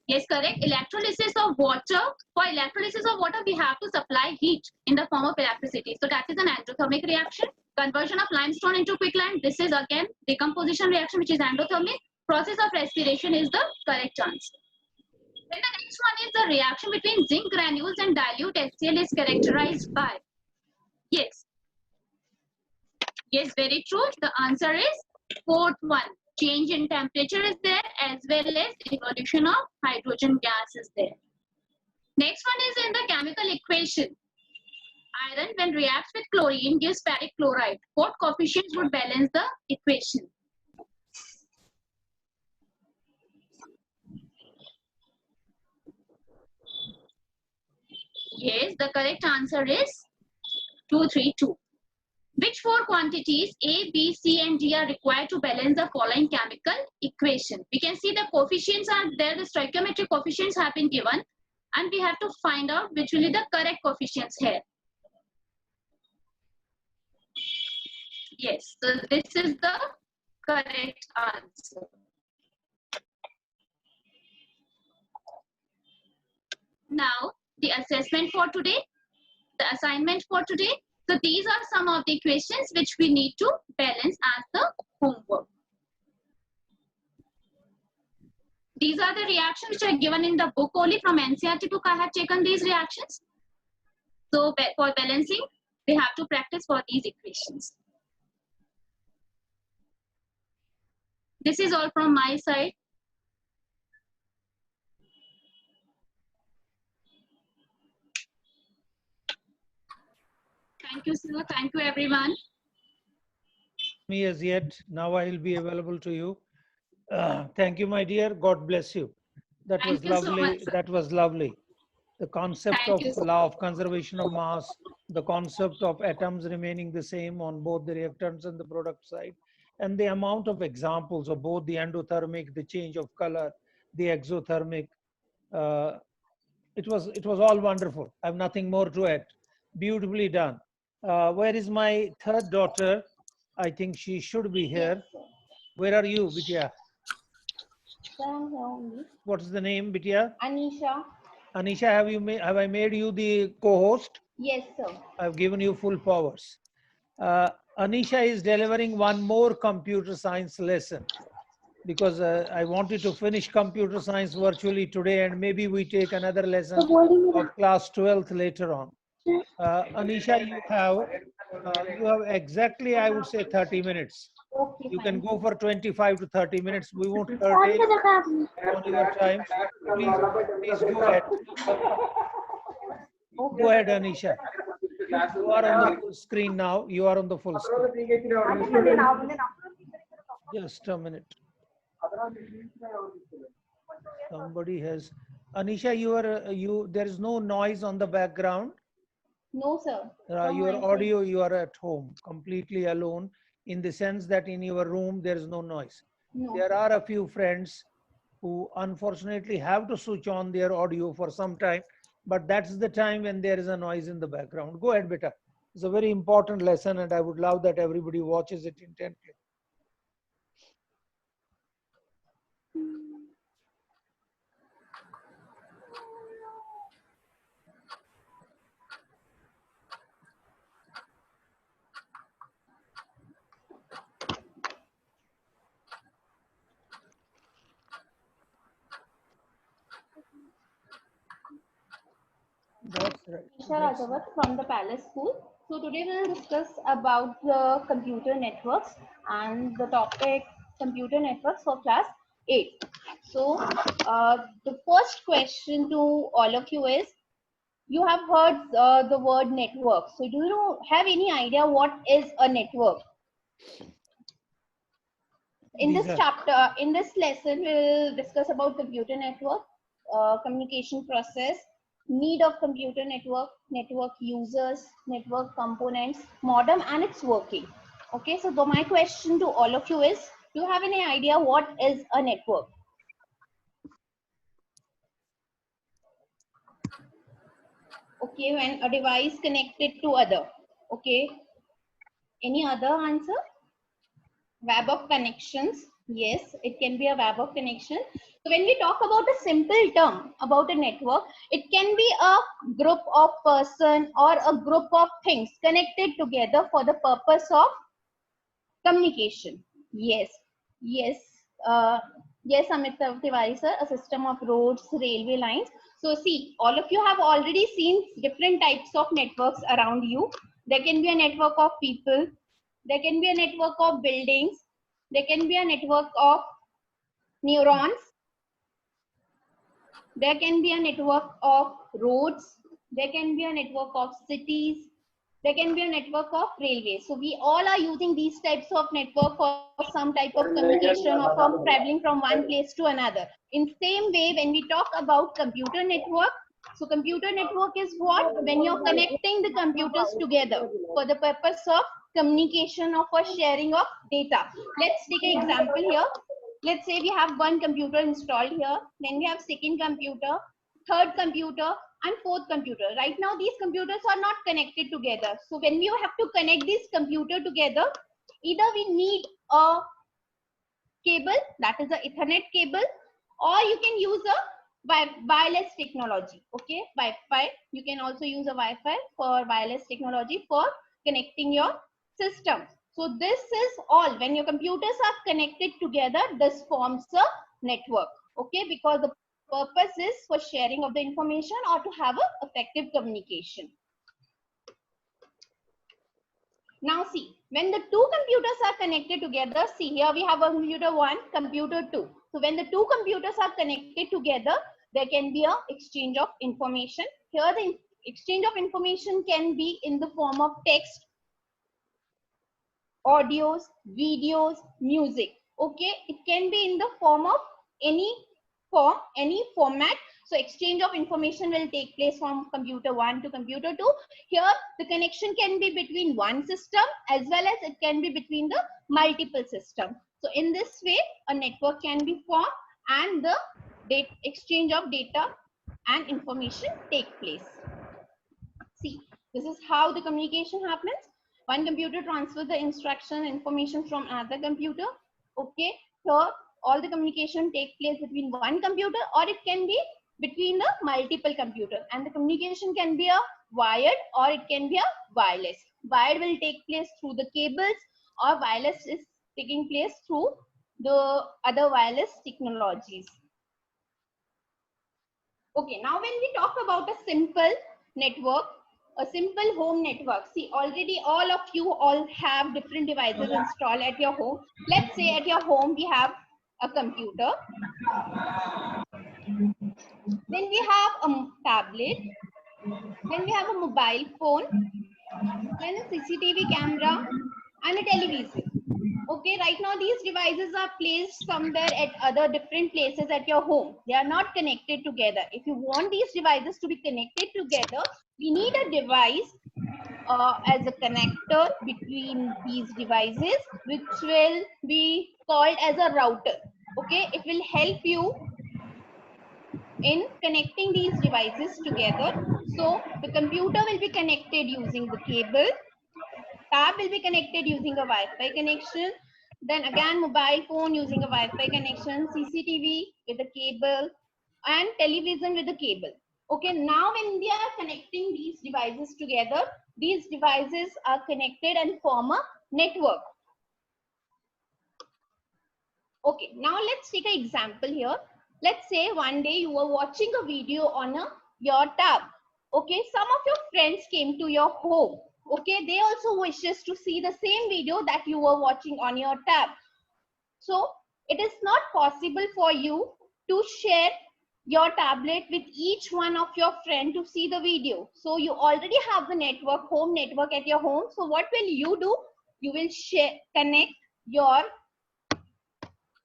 yes, correct. Electrolysis of water. For electrolysis of water, we have to supply heat in the form of electricity. So that is an endothermic reaction. Conversion of limestone into quicklime. This is again decomposition reaction, which is endothermic. Process of respiration is the correct answer. Then the next one is the reaction between zinc granules and dilute HCl is characterized by. Yes. Yes, very true. The answer is fourth one. Change in temperature is there, as well as evolution of hydrogen gas is there. Next one is in the chemical equation. Iron, when reacts with chlorine, gives ferric chloride. What coefficients would balance the equation? Yes, the correct answer is 2, 3, 2. Which 4 quantities A, B, C and D are required to balance the following chemical equation? We can see the coefficients are there, the stoichiometric coefficients have been given, and we have to find out which will be the correct coefficients here. Yes, so this is the correct answer. Now, the assessment for today, the assignment for today. So these are some of the equations which we need to balance as the homework. These are the reactions which are given in the book only. From NCERT book I have taken these reactions. So for balancing, they have to practice for these equations. This is all from my side. Thank you, sir. Thank you, everyone. Me as yet. Now I will be available to you. Thank you, my dear. God bless you. That Thank was you so lovely. much, sir. That was lovely. The concept Thank of you, sir. law of conservation of mass, the concept of atoms remaining the same on both the reactants and the product side, and the amount of examples of both the endothermic, the change of color, the exothermic, It was all wonderful. I have nothing more to add. Beautifully done. Where is my third daughter? I think she should be here. Where are you, Bitya? What is the name, Bitya? Anisha. Anisha, have I made you the co-host? Yes, sir. I've given you full powers. Anisha is delivering one more computer science lesson because I wanted to finish computer science virtually today, and maybe we take another lesson of class 12th later on. Anisha, you have exactly, I would say, 30 minutes. Okay, You fine. can go for 25 to 30 minutes. We won't curtail on your time. Please go ahead. Go ahead, Anisha. You are on the full screen now. You are on the full screen. Just a minute. Somebody has. Anisha, there is no noise on the background. No, sir. Your audio, you are at home, completely alone, in the sense that in your room there is no noise. No. There are a few friends who unfortunately have to switch on their audio for some time, but that's the time when there is a noise in the background. Go ahead, beta. It's a very important lesson, and I would love that everybody watches it intently. That's right. Isha Rajawat from the Palace School. So today we'll discuss about the computer networks and the topic computer networks for class 8. So the first question to all of you is, you have heard the word network. So do you have any idea what is a network? In this chapter, in this lesson, we'll discuss about computer network, communication process, need of computer network, network users, network components, modem and its working. Okay, so my question to all of you is, do you have any idea what is a network? Okay, when a device connected to other. Okay, any other answer? Web of connections. Yes, it can be a web of connection. So when we talk about a simple term about a network, it can be a group of person or a group of things connected together for the purpose of communication. Yes, yes, yes, Amit Tiwari sir, a system of roads, railway lines. So see, all of you have already seen different types of networks around you. There can be a network of people. There can be a network of buildings. There can be a network of neurons. There can be a network of roads. There can be a network of cities. There can be a network of railways. So we all are using these types of network for some type of communication or from traveling from one place to another. In same way, when we talk about computer network, so computer network is what? When you're connecting the computers together for the purpose of communication or for sharing of data. Let's take an example here. Let's say we have one computer installed here, then we have second computer, third computer, and fourth computer. Right now, these computers are not connected together. So when we have to connect this computer together, either we need a cable, that is a Ethernet cable, or you can use a wireless technology. Okay, Wi-Fi. You can also use a Wi-Fi for wireless technology for connecting your system. So this is all. When your computers are connected together, this forms a network. Okay, because the purpose is for sharing of the information or to have a effective communication. Now see, when the two computers are connected together, see here we have a computer 1, computer 2. So when the two computers are connected together, there can be a exchange of information. Here the exchange of information can be in the form of text, audios, videos, music. Okay, it can be in the form of any form, any format. So exchange of information will take place from computer 1 to computer 2. Here the connection can be between one system as well as it can be between the multiple systems. So in this way, a network can be formed and the exchange of data and information take place. See, this is how the communication happens. One computer transfers the instruction information from another computer. Okay, so all the communication take place between one computer, or it can be between the multiple computer, and the communication can be a wired or it can be a wireless. Wired will take place through the cables, or wireless is taking place through the other wireless technologies. Okay, now when we talk about a simple network, a simple home network, see, already all of you all have different devices installed at your home. Let's say at your home we have a computer, then we have a tablet, then we have a mobile phone, then a CCTV camera and a television. Okay, right now these devices are placed somewhere at other different places at your home. They are not connected together. If you want these devices to be connected together, we need a device as a connector between these devices, which will be called as a router. Okay, it will help you in connecting these devices together. So the computer will be connected using the cable, tab will be connected using a Wi-Fi connection, then again mobile phone using a Wi-Fi connection, CCTV with a cable, and television with a cable. Okay, now when we are connecting these devices together, these devices are connected and form a network. Okay, now let's take an example here. Let's say one day you were watching a video on your tab. Okay, some of your friends came to your home. Okay, they also wishes to see the same video that you were watching on your tab. So it is not possible for you to share your tablet with each one of your friend to see the video. So you already have the network, home network at your home. So what will you do? You will connect your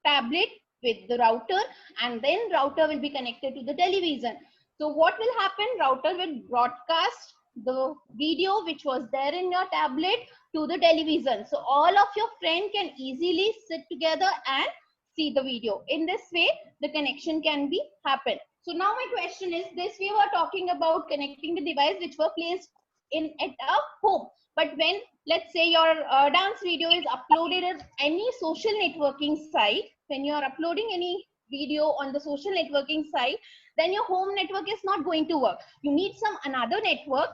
tablet with the router, and then router will be connected to the television. So what will happen? Router will broadcast the video which was there in your tablet to the television. So all of your friends can easily sit together and see the video. In this way, the connection can be happen. So now my question is this: we were talking about connecting the device which were placed in at a home. But when, let's say, your dance video is uploaded at any social networking site, when you are uploading any video on the social networking site, then your home network is not going to work. You need some another network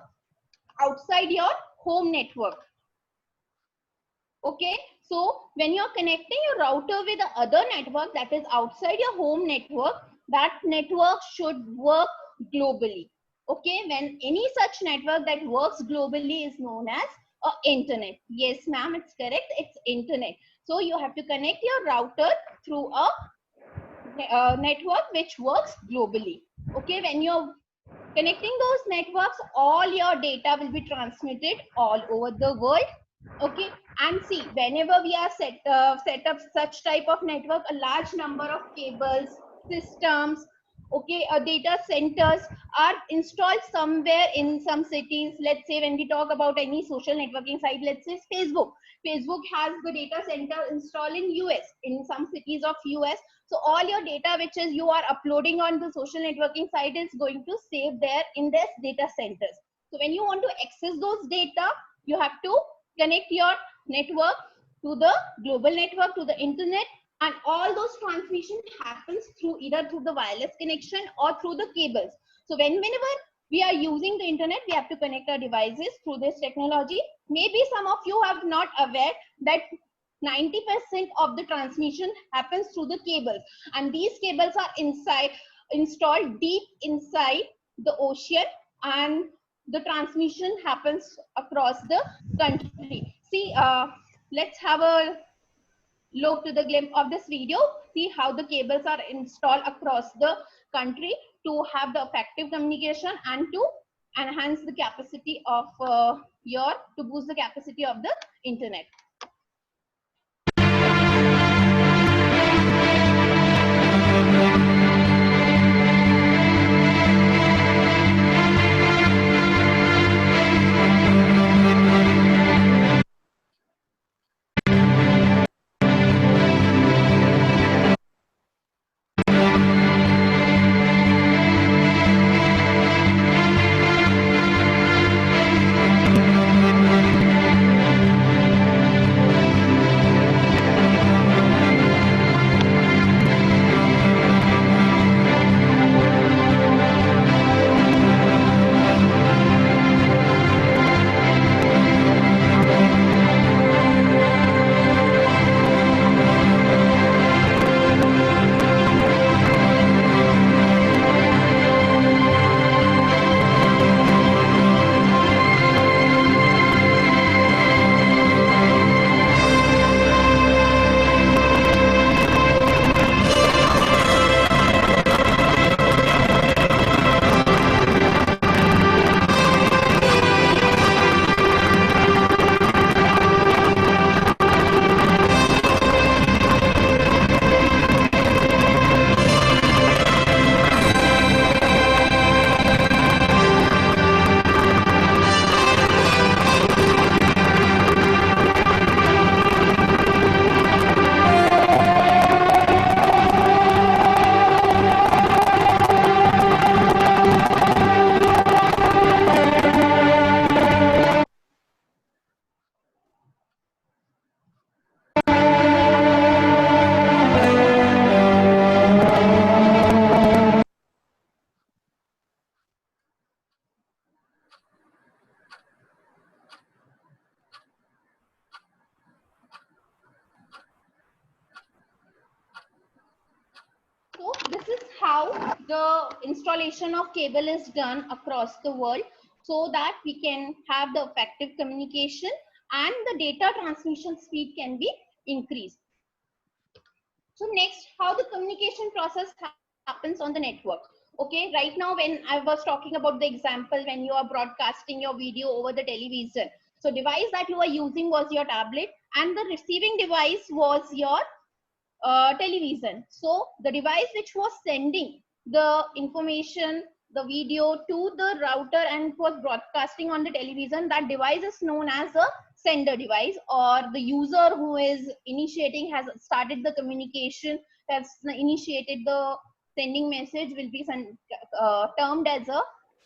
outside your home network. Okay, so when you're connecting your router with the other network that is outside your home network, that network should work globally. Okay, when any such network that works globally is known as internet. Yes, ma'am, it's correct. It's internet. So you have to connect your router through a network which works globally. Okay, when you're connecting those networks, all your data will be transmitted all over the world. Okay, and see, whenever we are set up such type of network, a large number of cables, systems, okay, data centers are installed somewhere in some cities. Let's say when we talk about any social networking site, let's say Facebook. Facebook has the data center installed in US, in some cities of US. So all your data which is you are uploading on the social networking site is going to save there in this data centers. So when you want to access those data, you have to connect your network to the global network, to the internet, and all those transmission happens through either through the wireless connection or through the cables. So whenever we are using the internet, we have to connect our devices through this technology. Maybe some of you are not aware that 90% of the transmission happens through the cables, and these cables are installed deep inside the ocean, and the transmission happens across the country. See, let's have a look to the glimpse of this video. See how the cables are installed across the country to have the effective communication and to enhance the capacity of to boost the capacity of the internet. the installation of cable is done across the world so that we can have the effective communication and the data transmission speed can be increased. So next, how the communication process happens on the network. Okay, right now when I was talking about the example when you are broadcasting your video over the television, so device that you are using was your tablet and the receiving device was your television. So the device which was sending the information, the video to the router and was broadcasting on the television, that device is known as a sender device, or the user who is initiating has started the communication, has initiated the sending message will be termed as a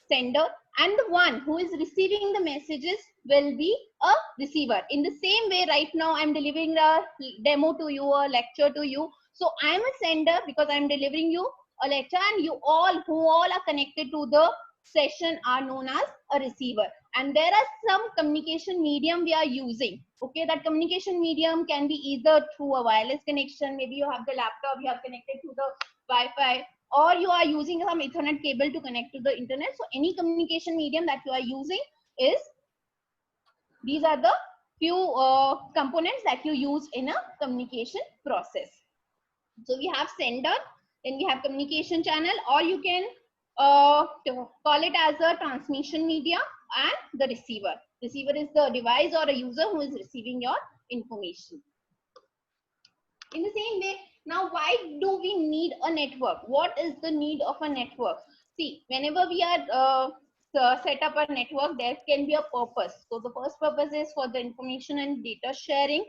sender, and the one who is receiving the messages will be a receiver. In the same way, right now I'm delivering a demo to you, a lecture to you. So I am a sender because I'm delivering you a lecture, and you all who all are connected to the session are known as a receiver. And there are some communication medium we are using. Okay, that communication medium can be either through a wireless connection, maybe you have the laptop, you have connected to the Wi-Fi, or you are using some Ethernet cable to connect to the internet. So any communication medium that you are using is, these are the few components that you use in a communication process. So we have sender, then we have communication channel, or you can call it as a transmission media, and the receiver. Receiver is the device or a user who is receiving your information. In the same way, now why do we need a network? What is the need of a network? See, whenever we are set up a network, there can be a purpose. So the first purpose is for the information and data sharing.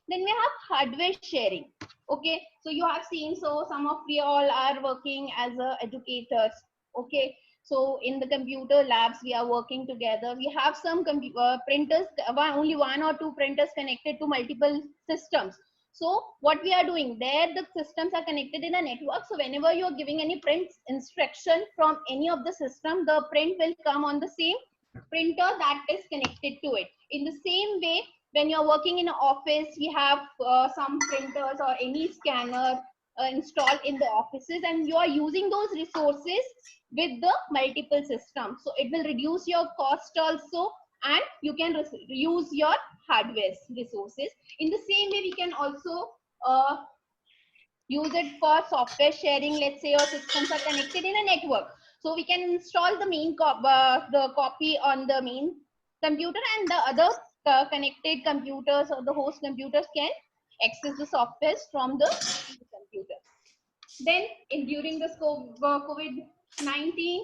Then we have hardware sharing. Okay, so you have seen, so some of we all are working as educators. Okay, so in the computer labs we are working together. We have some printers, only one or two printers connected to multiple systems. So what we are doing there, the systems are connected in a network. So whenever you are giving any print instruction from any of the system, the print will come on the same printer that is connected to it. In the same way, when you're working in an office, we have some printers or any scanner installed in the offices, and you are using those resources with the multiple systems. So it will reduce your cost also, and you can use your hardware resources. In the same way, we can also use it for software sharing. Let's say your systems are connected in a network. So we can install the main the copy on the main computer, and the other connected computers or the host computers can access the software from the computer. Then during the COVID-19,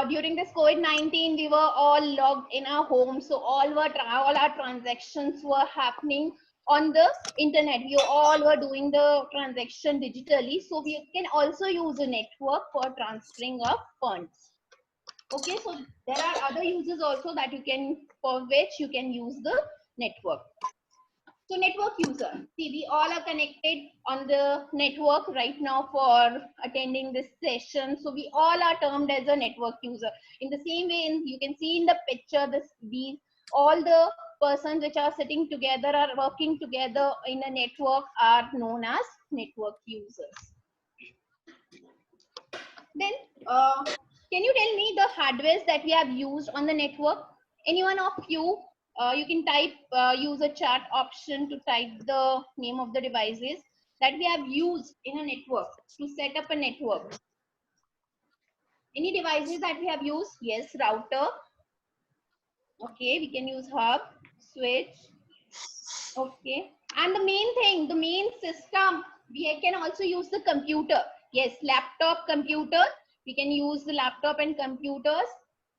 during this COVID-19, we were all logged in our homes. So all our transactions were happening on the internet. We all were doing the transaction digitally. So we can also use a network for transferring of funds. Okay, so there are other uses also that you can, for which you can use the network. So network user, see, we all are connected on the network right now for attending this session. So we all are termed as a network user. In the same way, you can see in the picture, all the persons which are sitting together are working together in a network are known as network users. Then, can you tell me the hardware that we have used on the network? Anyone of you? You can type, use a chat option to type the name of the devices that we have used in a network to set up a network. Any devices that we have used? Yes, router. Okay, we can use hub, switch. Okay, and the main thing, the main system, we can also use the computer. Yes, laptop, computer. We can use the laptop and computers.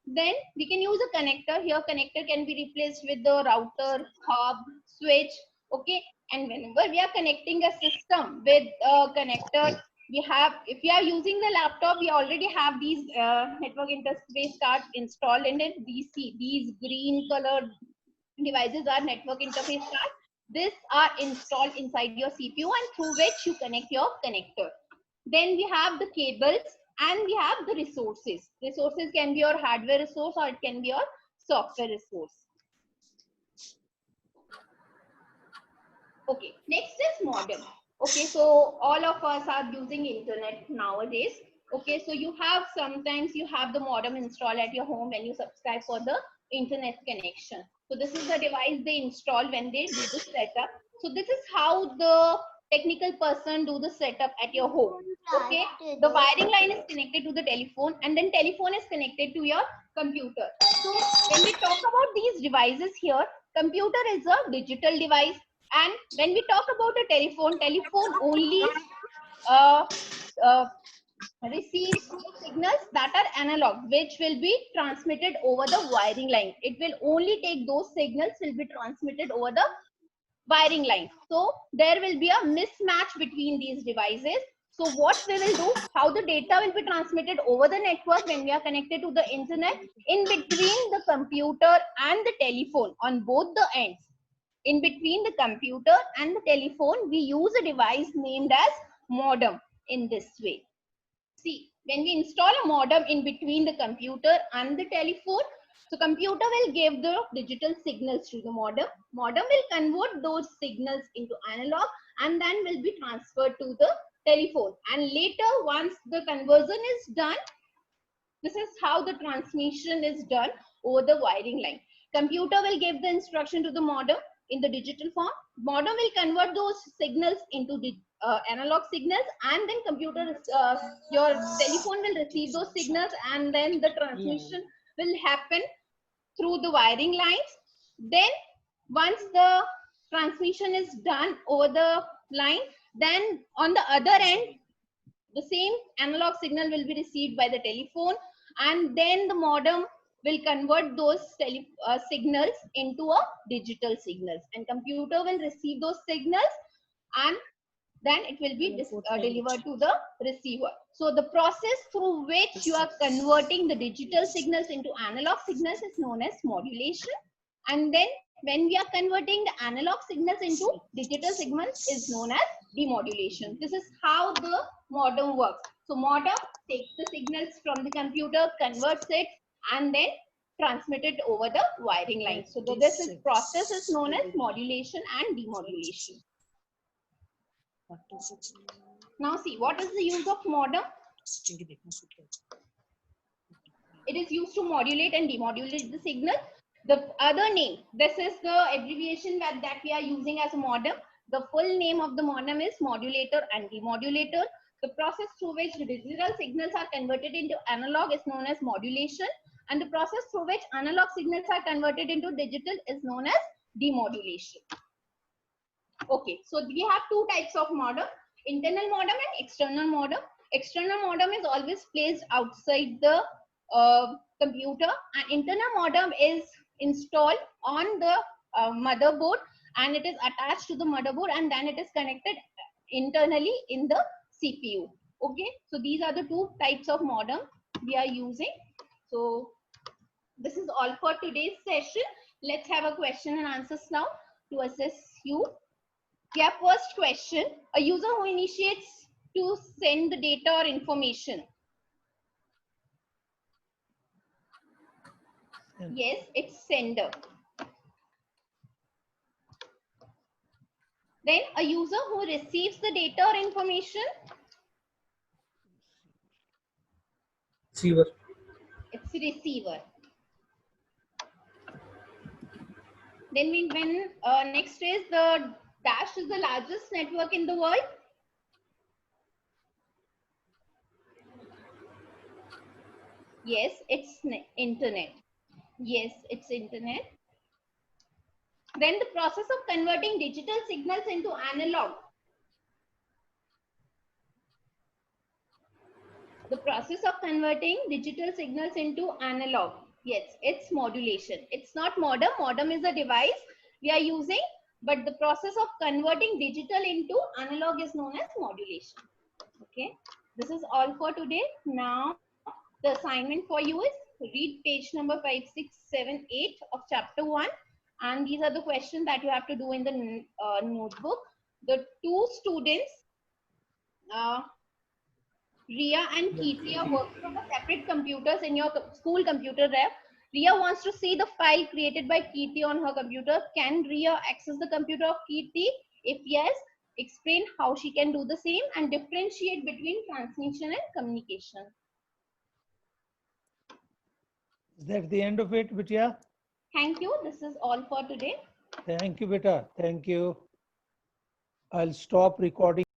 Then we can use a connector. Here connector can be replaced with the router, hub, switch. Okay, and whenever we are connecting a system with a connector, we have, if you are using the laptop, we already have these network interface cards installed in it. These green colored devices are network interface cards. These are installed inside your CPU, and through which you connect your connector. Then we have the cables, and we have the resources. Resources can be your hardware resource, or it can be your software resource. Okay, next is modem. Okay, so all of us are using internet nowadays. Okay, so you have sometimes you have the modem installed at your home when you subscribe for the internet connection. So this is the device they install when they do the setup. So this is how the technical person do the setup at your home. Okay, the wiring line is connected to the telephone, and then telephone is connected to your computer. So when we talk about these devices here, computer is a digital device, and when we talk about a telephone, telephone only uh, uh, receives signals that are analog, which will be transmitted over the wiring line. It will only take those signals will be transmitted over the wiring line. So there will be a mismatch between these devices. So what we will do, how the data will be transmitted over the network when we are connected to the internet, in between the computer and the telephone on both the ends. In between the computer and the telephone, we use a device named as modem in this way. See, when we install a modem in between the computer and the telephone, so computer will give the digital signals to the modem. Modem will convert those signals into analog and then will be transferred to the telephone. And later, once the conversion is done, this is how the transmission is done over the wiring line. Computer will give the instruction to the modem in the digital form. Modem will convert those signals into the analog signals, and then your telephone will receive those signals, and then the transmission will happen through the wiring lines. Then once the transmission is done over the line, then on the other end, the same analog signal will be received by the telephone, and then the modem will convert those signals into a digital signals, and computer will receive those signals, and then it will be delivered to the receiver. So the process through which you are converting the digital signals into analog signals is known as modulation, and then when we are converting the analog signals into digital signals is known as demodulation. This is how the modem works. So modem takes the signals from the computer, converts it, and then transmit it over the wiring line. So this process is known as modulation and demodulation. Now see, what is the use of modem? It is used to modulate and demodulate the signal. The other name, this is the abbreviation that we are using as a modem. The full name of the modem is modulator and demodulator. The process through which the digital signals are converted into analog is known as modulation, and the process through which analog signals are converted into digital is known as demodulation. Okay, so we have two types of modem, internal modem and external modem. External modem is always placed outside the computer, and internal modem is installed on the motherboard, and it is attached to the motherboard, and then it is connected internally in the CPU. Okay, so these are the two types of modem we are using. So this is all for today's session. Let's have a question and answers now to assess you. Yeah, first question, a user who initiates to send the data or information. Yes, it's sender. Then a user who receives the data or information. Receiver. It's receiver. Then when next is the Dash is the largest network in the world. Yes, it's internet. Yes, it's internet. Then the process of converting digital signals into analog. The process of converting digital signals into analog. Yes, it's modulation. It's not modem. Modem is a device we are using, but the process of converting digital into analog is known as modulation. Okay, this is all for today. Now, the assignment for you is read page number 5, 6, 7, 8 of chapter 1. And these are the questions that you have to do in the notebook. The two students, Ria and Kirti, are working on the separate computers in your school computer lab. Ria wants to see the file created by Kirti on her computer. Can Ria access the computer of Kirti? If yes, explain how she can do the same and differentiate between transmission and communication. Is that the end of it, Bitya? Thank you. This is all for today. Thank you, Beta. Thank you. I'll stop recording.